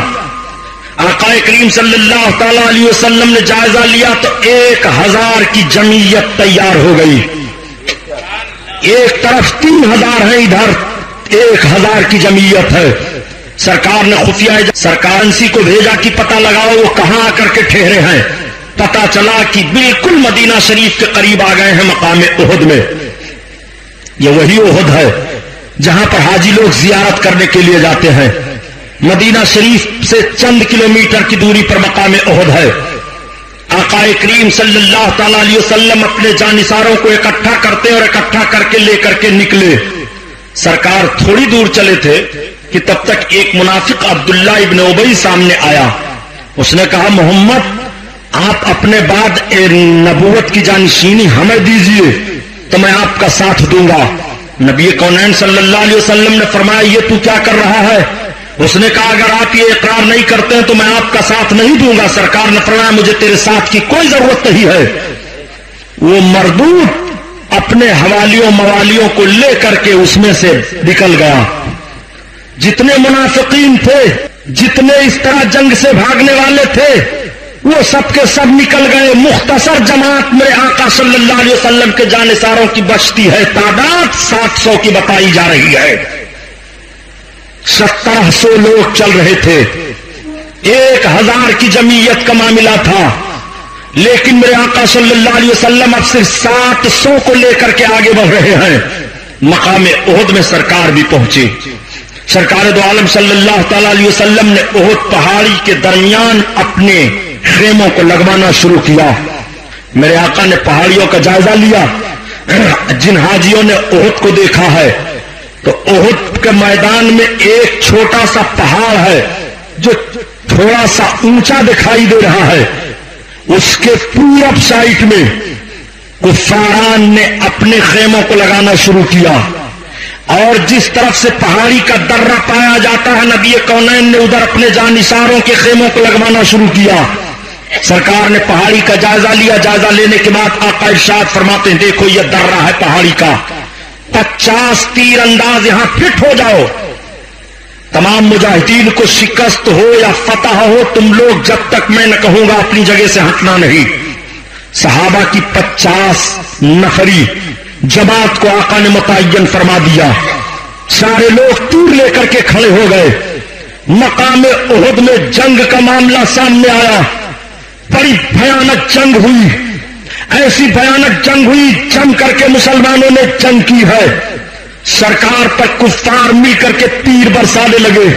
آقا کریم صلی اللہ تعالی علیہ وسلم نے جائزہ لیا تو 1000 کی جمعیت تیار ہو گئی. ایک طرف 3000 ہیں، ادھر 1000 کی جمعیت ہے. سرکار نے خفیہ سرکارنسی کو بھیجا کہ پتہ لگاؤ وہ کہاں آ کر کے ٹھہرے ہیں. پتہ چلا کہ بالکل مدینہ شریف کے قریب آ گئے ہیں مقام احد میں. یہ وہی احد ہے جہاں پر حاجی لوگ زیارت کرنے کے لیے جاتے ہیں. مدینہ شریف سے چند کلومیٹر کی دوری پر مقام احد ہے. آقا کریم صلی اللہ تعالی علیہ وسلم اپنے جانثاروں کو اکٹھا کرتے اور اکٹھا کر کے لے کر کے نکلے. سرکار تھوڑی دور چلے تھے کہ تب تک ایک منافق عبداللہ ابن ابی سامنے آیا. اس نے کہا محمد آپ اپنے بعد نبوت کی جانشینی ہمیں دیجیے تو میں آپ کا ساتھ دوں گا. نبی کونین صلی اللہ علیہ وسلم نے فرمایا یہ تو کیا کر رہا ہے؟ اس نے کہا اگر آپ یہ اقرار نہیں کرتے ہیں تو میں آپ کا ساتھ نہیں دوں گا. سرکار نے فرمایا مجھے تیرے ساتھ کی کوئی ضرورت نہیں ہے. وہ مردود اپنے حوالیوں موالیوں کو لے کر کے اس میں سے نکل گیا. جتنے منافقین تھے، جتنے اس طرح جنگ سے بھاگنے والے تھے، وہ سب کے سب نکل گئے. مختصر جماعت میں آقا صلی اللہ علیہ وسلم کے جانثاروں کی بچتی ہے. تعداد 700 کی بتائی جا رہی ہے. 1700 لوگ چل رہے تھے. 1000 کی جمعیت کا معاملہ تھا. لیکن میرے آقا صلی اللہ علیہ وسلم اب صرف 700 کو لے کر کے آگے بڑھ رہے ہیں. مقام احد میں سرکار بھی پہنچے. سرکار دو عالم صلی اللہ تعالی علیہ وسلم نے احد پہاڑی کے درمیان اپنے خیموں کو لگوانا شروع کیا. میرے آقا نے پہاڑیوں کا جائزہ لیا. جن حاجیوں نے احد کو دیکھا ہے تو احد کے میدان میں ایک چھوٹا سا پہاڑ ہے جو تھوڑا سا اونچا دکھائی دے رہا ہے. اس کے پورب سائٹ میں کفاران نے اپنے خیموں کو لگانا شروع کیا اور جس طرف سے پہاڑی کا درہ پایا جاتا ہے نبی کونین نے ادھر اپنے جانثاروں کے خیموں کو لگوانا شروع کیا. سرکار نے پہاڑی کا جائزہ لیا. جائزہ لینے کے بعد آقا ارشاد فرماتے ہیں دیکھو یہ درہ ہے پہاڑی کا، 50 تیر انداز یہاں فٹ ہو جاؤ. تمام مجاہدین کو شکست ہو یا فتح ہو تم لوگ جب تک میں نہ کہوں گا اپنی جگہ سے ہٹنا نہیں. صحابہ کی 50 نفری جماعت کو آقا نے متعین فرما دیا. سارے لوگ تیر لے کر کے کھڑے ہو گئے. مقام احد میں جنگ کا معاملہ سامنے آیا. بڑی بھیانک جنگ ہوئی. ایسی بھیانک جنگ ہوئی جم کر کے مسلمانوں نے جنگ کی ہے. سرکار پر کفار مل کر کے تیر برسانے لگے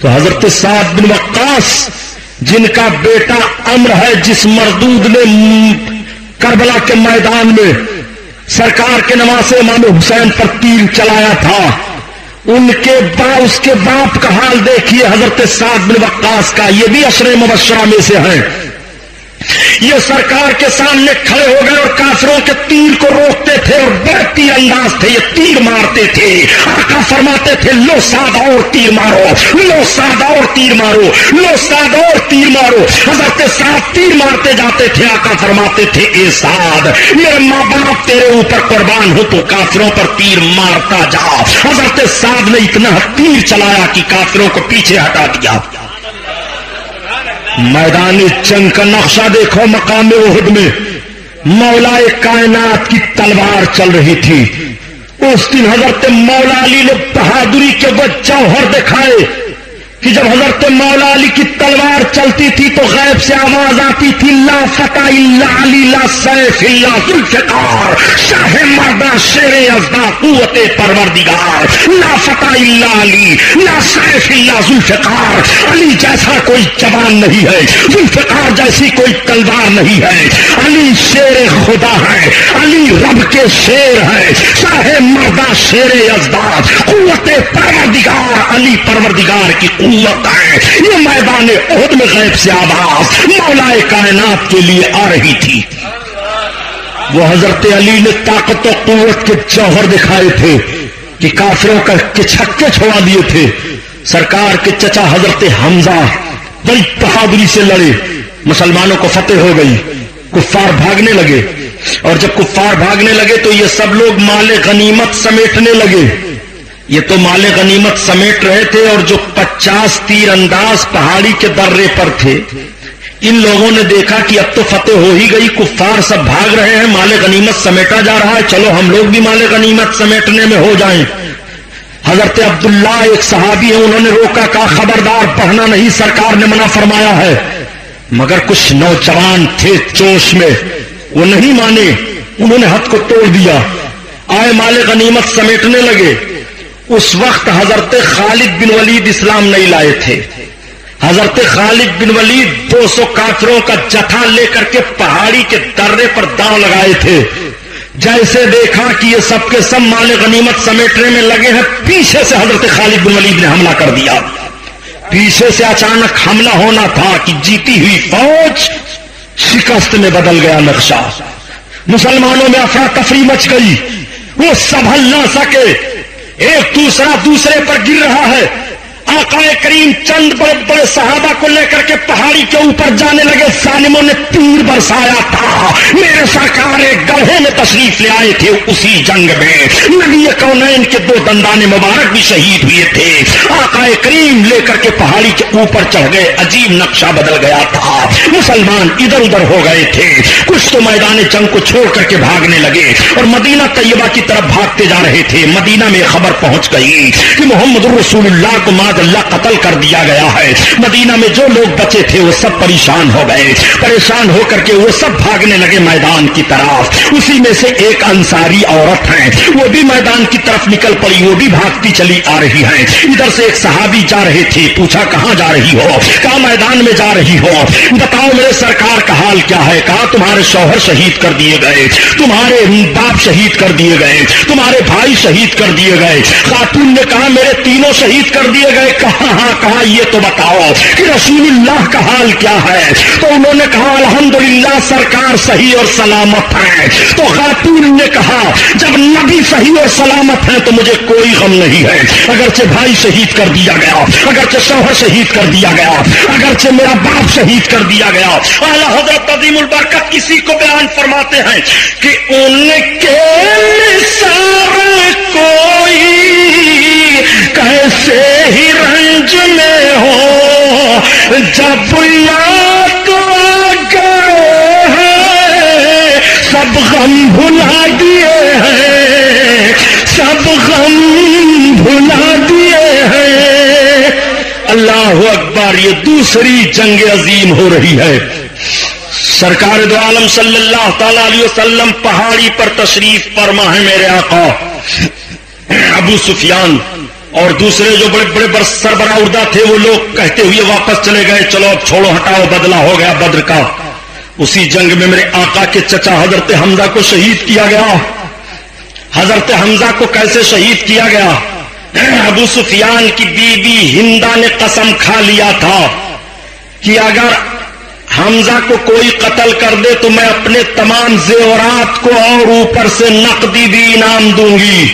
تو حضرت سعد بن وقاص جن کا بیٹا عمرو ہے، جس مردود نے کربلا کے میدان میں سرکار کے نواسے امام حسین پر تیر چلایا تھا، اس کے باپ کا حال دیکھیے حضرت سعد بن وقاص کا. یہ بھی عشرے مبشرہ میں سے ہیں. یہ سرکار کے سامنے کھڑے ہو گئے اور کافروں کے تیر کو روکتے تھے اور بڑے تیر انداز تھے. یہ تیر مارتے تھے. آقا فرماتے تھے لو سعد اور تیر مارو، لو سعد اور تیر مارو، لو سعد اور تیر مارو. حضرت سعد تیر مارتے جاتے تھے. آقا فرماتے تھے اے سعد میرے ماں باپ تیرے اوپر قربان ہو تو کافروں پر تیر مارتا جا. حضرت سعد نے اتنا تیر چلایا کہ کافروں کو پیچھے ہٹا دیا. میدان جنگ کا نقشہ دیکھو. مقام احد میں مولا کائنات کی تلوار چل رہی تھی. اس دن حضرت مولا علی نے بہادری کے وہ جوہر دکھائے کہ جب حضرت مولا علی کی تلوار چلتی تھی تو غیب سے آواز آتی تھی لا فتح الا علی لا سیف الا ذوالفقار. شاہ مردہ شیر شیر ازدا قوت پروردگار، لا فتح الا علی، لا سیف الا ذوالفقار، علی جیسا کوئی جوان نہیں ہے، ذوالفقار جیسی کوئی تلوار نہیں ہے، علی شیر خدا ہے، علی رب کے شیر ہے، شاہ مردہ شیر ازداد، قوت پروردگار، علی پروردگار کی قوت ہے۔ یہ میدان احد میں غیب سے آواز مولا کائنات کے لیے آ رہی تھی۔ وہ حضرت علی نے طاقت و قوت کے جوہر دکھائے تھے کہ کافروں کا چھکے چھوڑا دیے تھے۔ سرکار کے چچا حضرت حمزہ بڑی بہادری سے لڑے، مسلمانوں کو فتح ہو گئی، کفار بھاگنے لگے، اور جب کفار بھاگنے لگے تو یہ سب لوگ مال غنیمت سمیٹنے لگے۔ یہ تو مال غنیمت سمیٹ رہے تھے، اور جو 50 تیر انداز پہاڑی کے درے پر تھے، ان لوگوں نے دیکھا کہ اب تو فتح ہو ہی گئی، کفار سب بھاگ رہے ہیں، مال غنیمت سمیٹا جا رہا ہے، چلو ہم لوگ بھی مال غنیمت سمیٹنے میں ہو جائیں۔ حضرت عبداللہ ایک صحابی ہیں، انہوں نے روکا، کہا خبردار بڑھنا نہیں، سرکار نے منع فرمایا ہے۔ مگر کچھ نوجوان تھے جوش میں، وہ نہیں مانے، انہوں نے حد کو توڑ دیا، آئے مال غنیمت سمیٹنے لگے۔ اس وقت حضرت خالد بن ولید اسلام نہیں لائے تھے۔ حضرت خالد بن ولید 200 کافروں کا جتھا لے کر کے پہاڑی کے درے پر داؤ لگائے تھے۔ جیسے دیکھا کہ یہ سب کے سب مال غنیمت سمیٹنے میں لگے ہیں، پیچھے سے حضرت خالد بن ولید نے حملہ کر دیا۔ پیچھے سے اچانک حملہ ہونا تھا کہ جیتی ہوئی فوج شکست میں بدل گیا نقشہ، مسلمانوں میں افراتفری مچ گئی، وہ سنبھل نہ سکے، ایک دوسرا دوسرے پر گر رہا ہے۔ آقا کریم چند بڑے بڑے صحابہ کو لے کر کے پہاڑی کے اوپر جانے لگے، ظالموں نے تیر برسایا تھا۔ میرے سرکار ایک گڑھے میں تشریف لے آئے تھے، اسی جنگ میں نبی کونین کے 2 دندان مبارک بھی شہید ہوئے تھے۔ آقا کریم لے کر کے پہاڑی کے اوپر چڑھ گئے، عجیب نقشہ بدل گیا تھا، مسلمان ادھر ادھر ہو گئے تھے، کچھ تو میدان جنگ کو چھوڑ کر کے بھاگنے لگے اور مدینہ طیبہ کی طرف بھاگتے جا رہے تھے۔ مدینہ میں خبر پہنچ گئی کہ محمد رسول اللہ کو اللہ قتل کر دیا گیا ہے۔ مدینہ میں جو لوگ بچے تھے وہ سب پریشان ہو گئے، پریشان ہو کر کے وہ سب بھاگنے لگے میدان کی طرف۔ اسی میں سے ایک انصاری عورت ہے، وہ بھی میدان کی طرف نکل پڑی، وہ بھی بھاگتی چلی آ رہی ہے۔ ادھر سے ایک صحابی جا رہے تھے، پوچھا کہاں جا رہی ہو؟ کہا میدان میں جا رہی ہو۔ بتاؤ میرے سرکار کا حال کیا ہے؟ کہا تمہارے شوہر شہید کر دیے گئے، تمہارے باپ شہید کر دیے گئے، تمہارے بھائی شہید کر دیے گئے۔ خاتون نے کہا میرے تینوں شہید کر دیے گئے۔ کہا ہاں، کہا یہ تو بتاؤ کہ رسول اللہ کا حال کیا ہے؟ تو انہوں نے کہا الحمدللہ سرکار صحیح اور سلامت ہے۔ تو خاتون نے کہا جب نبی صحیح اور سلامت ہے تو مجھے کوئی غم نہیں ہے، اگرچہ بھائی شہید کر دیا گیا، اگرچہ شوہر شہید کر دیا گیا، اگرچہ میرا باپ شہید کر دیا گیا۔ اعلیٰ حضرت عظیم البرکت کسی کو بیان فرماتے ہیں کہ ان کے نثار کوئی کیسے ہی رنج میں ہو، جب یاد آ گئے ہیں سب غم بھلا دیے ہیں، سب غم بھلا دیے ہیں۔ اللہ اکبر، یہ دوسری جنگ عظیم ہو رہی ہے۔ سرکار دو عالم صلی اللہ تعالی علیہ وسلم پہاڑی پر تشریف فرما ہے۔ میرے آقا ابو سفیان اور دوسرے جو بڑے بڑے سربراہ اردہ تھے وہ لوگ کہتے ہوئے واپس چلے گئے، چلو اب چھوڑو ہٹاؤ، بدلہ ہو گیا بدر کا۔ اسی جنگ میں میرے آقا کے چچا حضرت حمزہ کو شہید کیا گیا۔ حضرت حمزہ کو کیسے شہید کیا گیا؟ ابو سفیان کی بیوی ہندا نے قسم کھا لیا تھا کہ اگر حمزہ کو کوئی قتل کر دے تو میں اپنے تمام زیورات کو اور اوپر سے نقدی بھی انعام دوں گی۔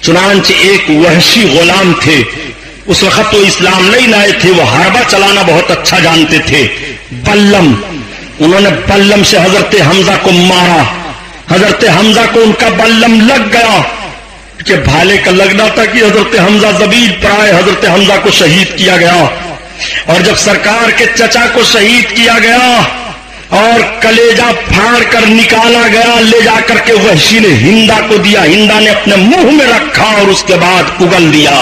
چنانچہ ایک وحشی غلام تھے، اس وقت تو اسلام نہیں لائے تھے، وہ حربہ چلانا بہت اچھا جانتے تھے، بلم، انہوں نے بلم سے حضرت حمزہ کو مارا۔ حضرت حمزہ کو ان کا بلم لگ گیا کہ بھالے کا لگنا تھا کہ حضرت حمزہ زمین پر آئے، حضرت حمزہ کو شہید کیا گیا۔ اور جب سرکار کے چچا کو شہید کیا گیا اور کلیجہ پھاڑ کر نکالا گیا، لے جا کر کے وحشی نے ہندا کو دیا، ہندا نے اپنے منہ میں رکھا اور اس کے بعد اگل دیا۔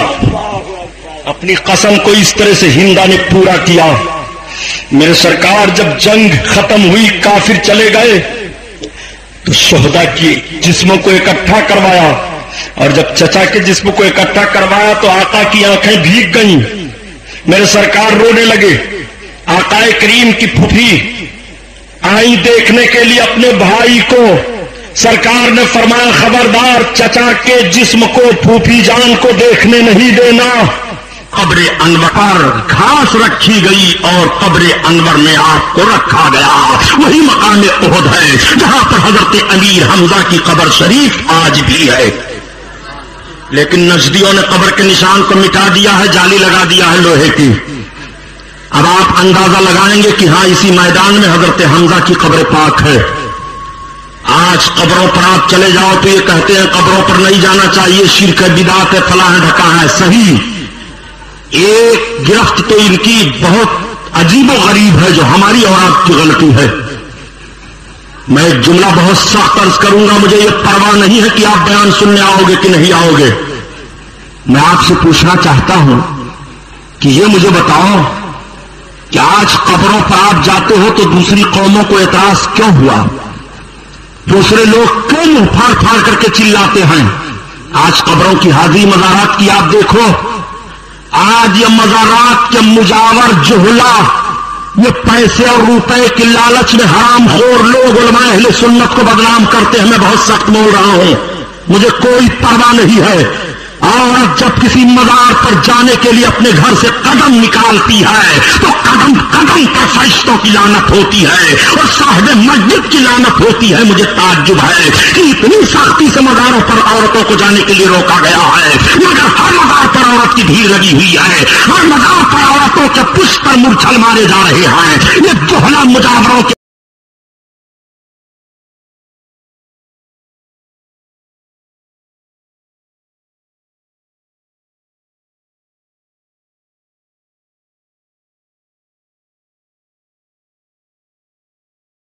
اپنی قسم کو اس طرح سے ہندا نے پورا کیا۔ میرے سرکار جب جنگ ختم ہوئی، کافر چلے گئے، تو شہدا کی جسموں کو اکٹھا کروایا، اور جب چچا کے جسم کو اکٹھا کروایا تو آقا کی آنکھیں بھیگ گئیں، میرے سرکار رونے لگے۔ آقا کریم کی پھوپھی آئی دیکھنے کے لیے اپنے بھائی کو، سرکار نے فرمایا خبردار چچا کے جسم کو پھوپھی جان کو دیکھنے نہیں دینا۔ قبر انور پر گھاس رکھی گئی اور قبر انور میں آپ کو رکھا گیا، وہی مقام احد ہے جہاں پر حضرت امیر حمزہ کی قبر شریف آج بھی ہے۔ لیکن نجدیوں نے قبر کے نشان کو مٹا دیا ہے، جالی لگا دیا ہے لوہے کی۔ اب آپ اندازہ لگائیں گے کہ ہاں اسی میدان میں حضرت حمزہ کی قبر پاک ہے۔ آج قبروں پر آپ چلے جاؤ تو یہ کہتے ہیں قبروں پر نہیں جانا چاہیے، شرک ہے، بدعت ہے، فلاں ہے، ڈھکا ہے۔ صحیح، ایک گرفت تو ان کی بہت عجیب و غریب ہے جو ہماری اور آپ کی غلطی ہے۔ میں ایک جملہ بہت سخت عرض کروں گا، مجھے یہ پرواہ نہیں ہے کہ آپ بیان سننے آؤ گے کہ نہیں آؤ گے۔ میں آپ سے پوچھنا چاہتا ہوں کہ یہ مجھے بتاؤ کہ آج قبروں پر آپ جاتے ہو تو دوسری قوموں کو اعتراض کیوں ہوا؟ دوسرے لوگ کیوں منہ پھاڑ پھاڑ کر کے چلاتے ہیں؟ آج قبروں کی حاضری مزارات کی آپ دیکھو، آج یہ مزارات کے مجاور جہلا، یہ پیسے اور روپے کی لالچ میں حرام خور لوگ علماء اہل سنت کو بدنام کرتے ہیں۔ میں بہت سخت بول رہا ہوں، مجھے کوئی پرواہ نہیں ہے۔ اور جب کسی مزار پر جانے کے لیے اپنے گھر سے قدم نکالتی ہے تو قدم قدم پر فرشتوں کی لعنت ہوتی ہے اور صاحب مسجد کی لعنت ہوتی ہے۔ مجھے تعجب ہے کہ اتنی سختی سے مزاروں پر عورتوں کو جانے کے لیے روکا گیا ہے، مگر ہر مزار پر عورت کی بھیڑ لگی ہوئی ہے، ہر مزار پر عورتوں کے پشت پر مورچھل مارے جا رہے ہیں۔ یہ جہلا مجاوروں کے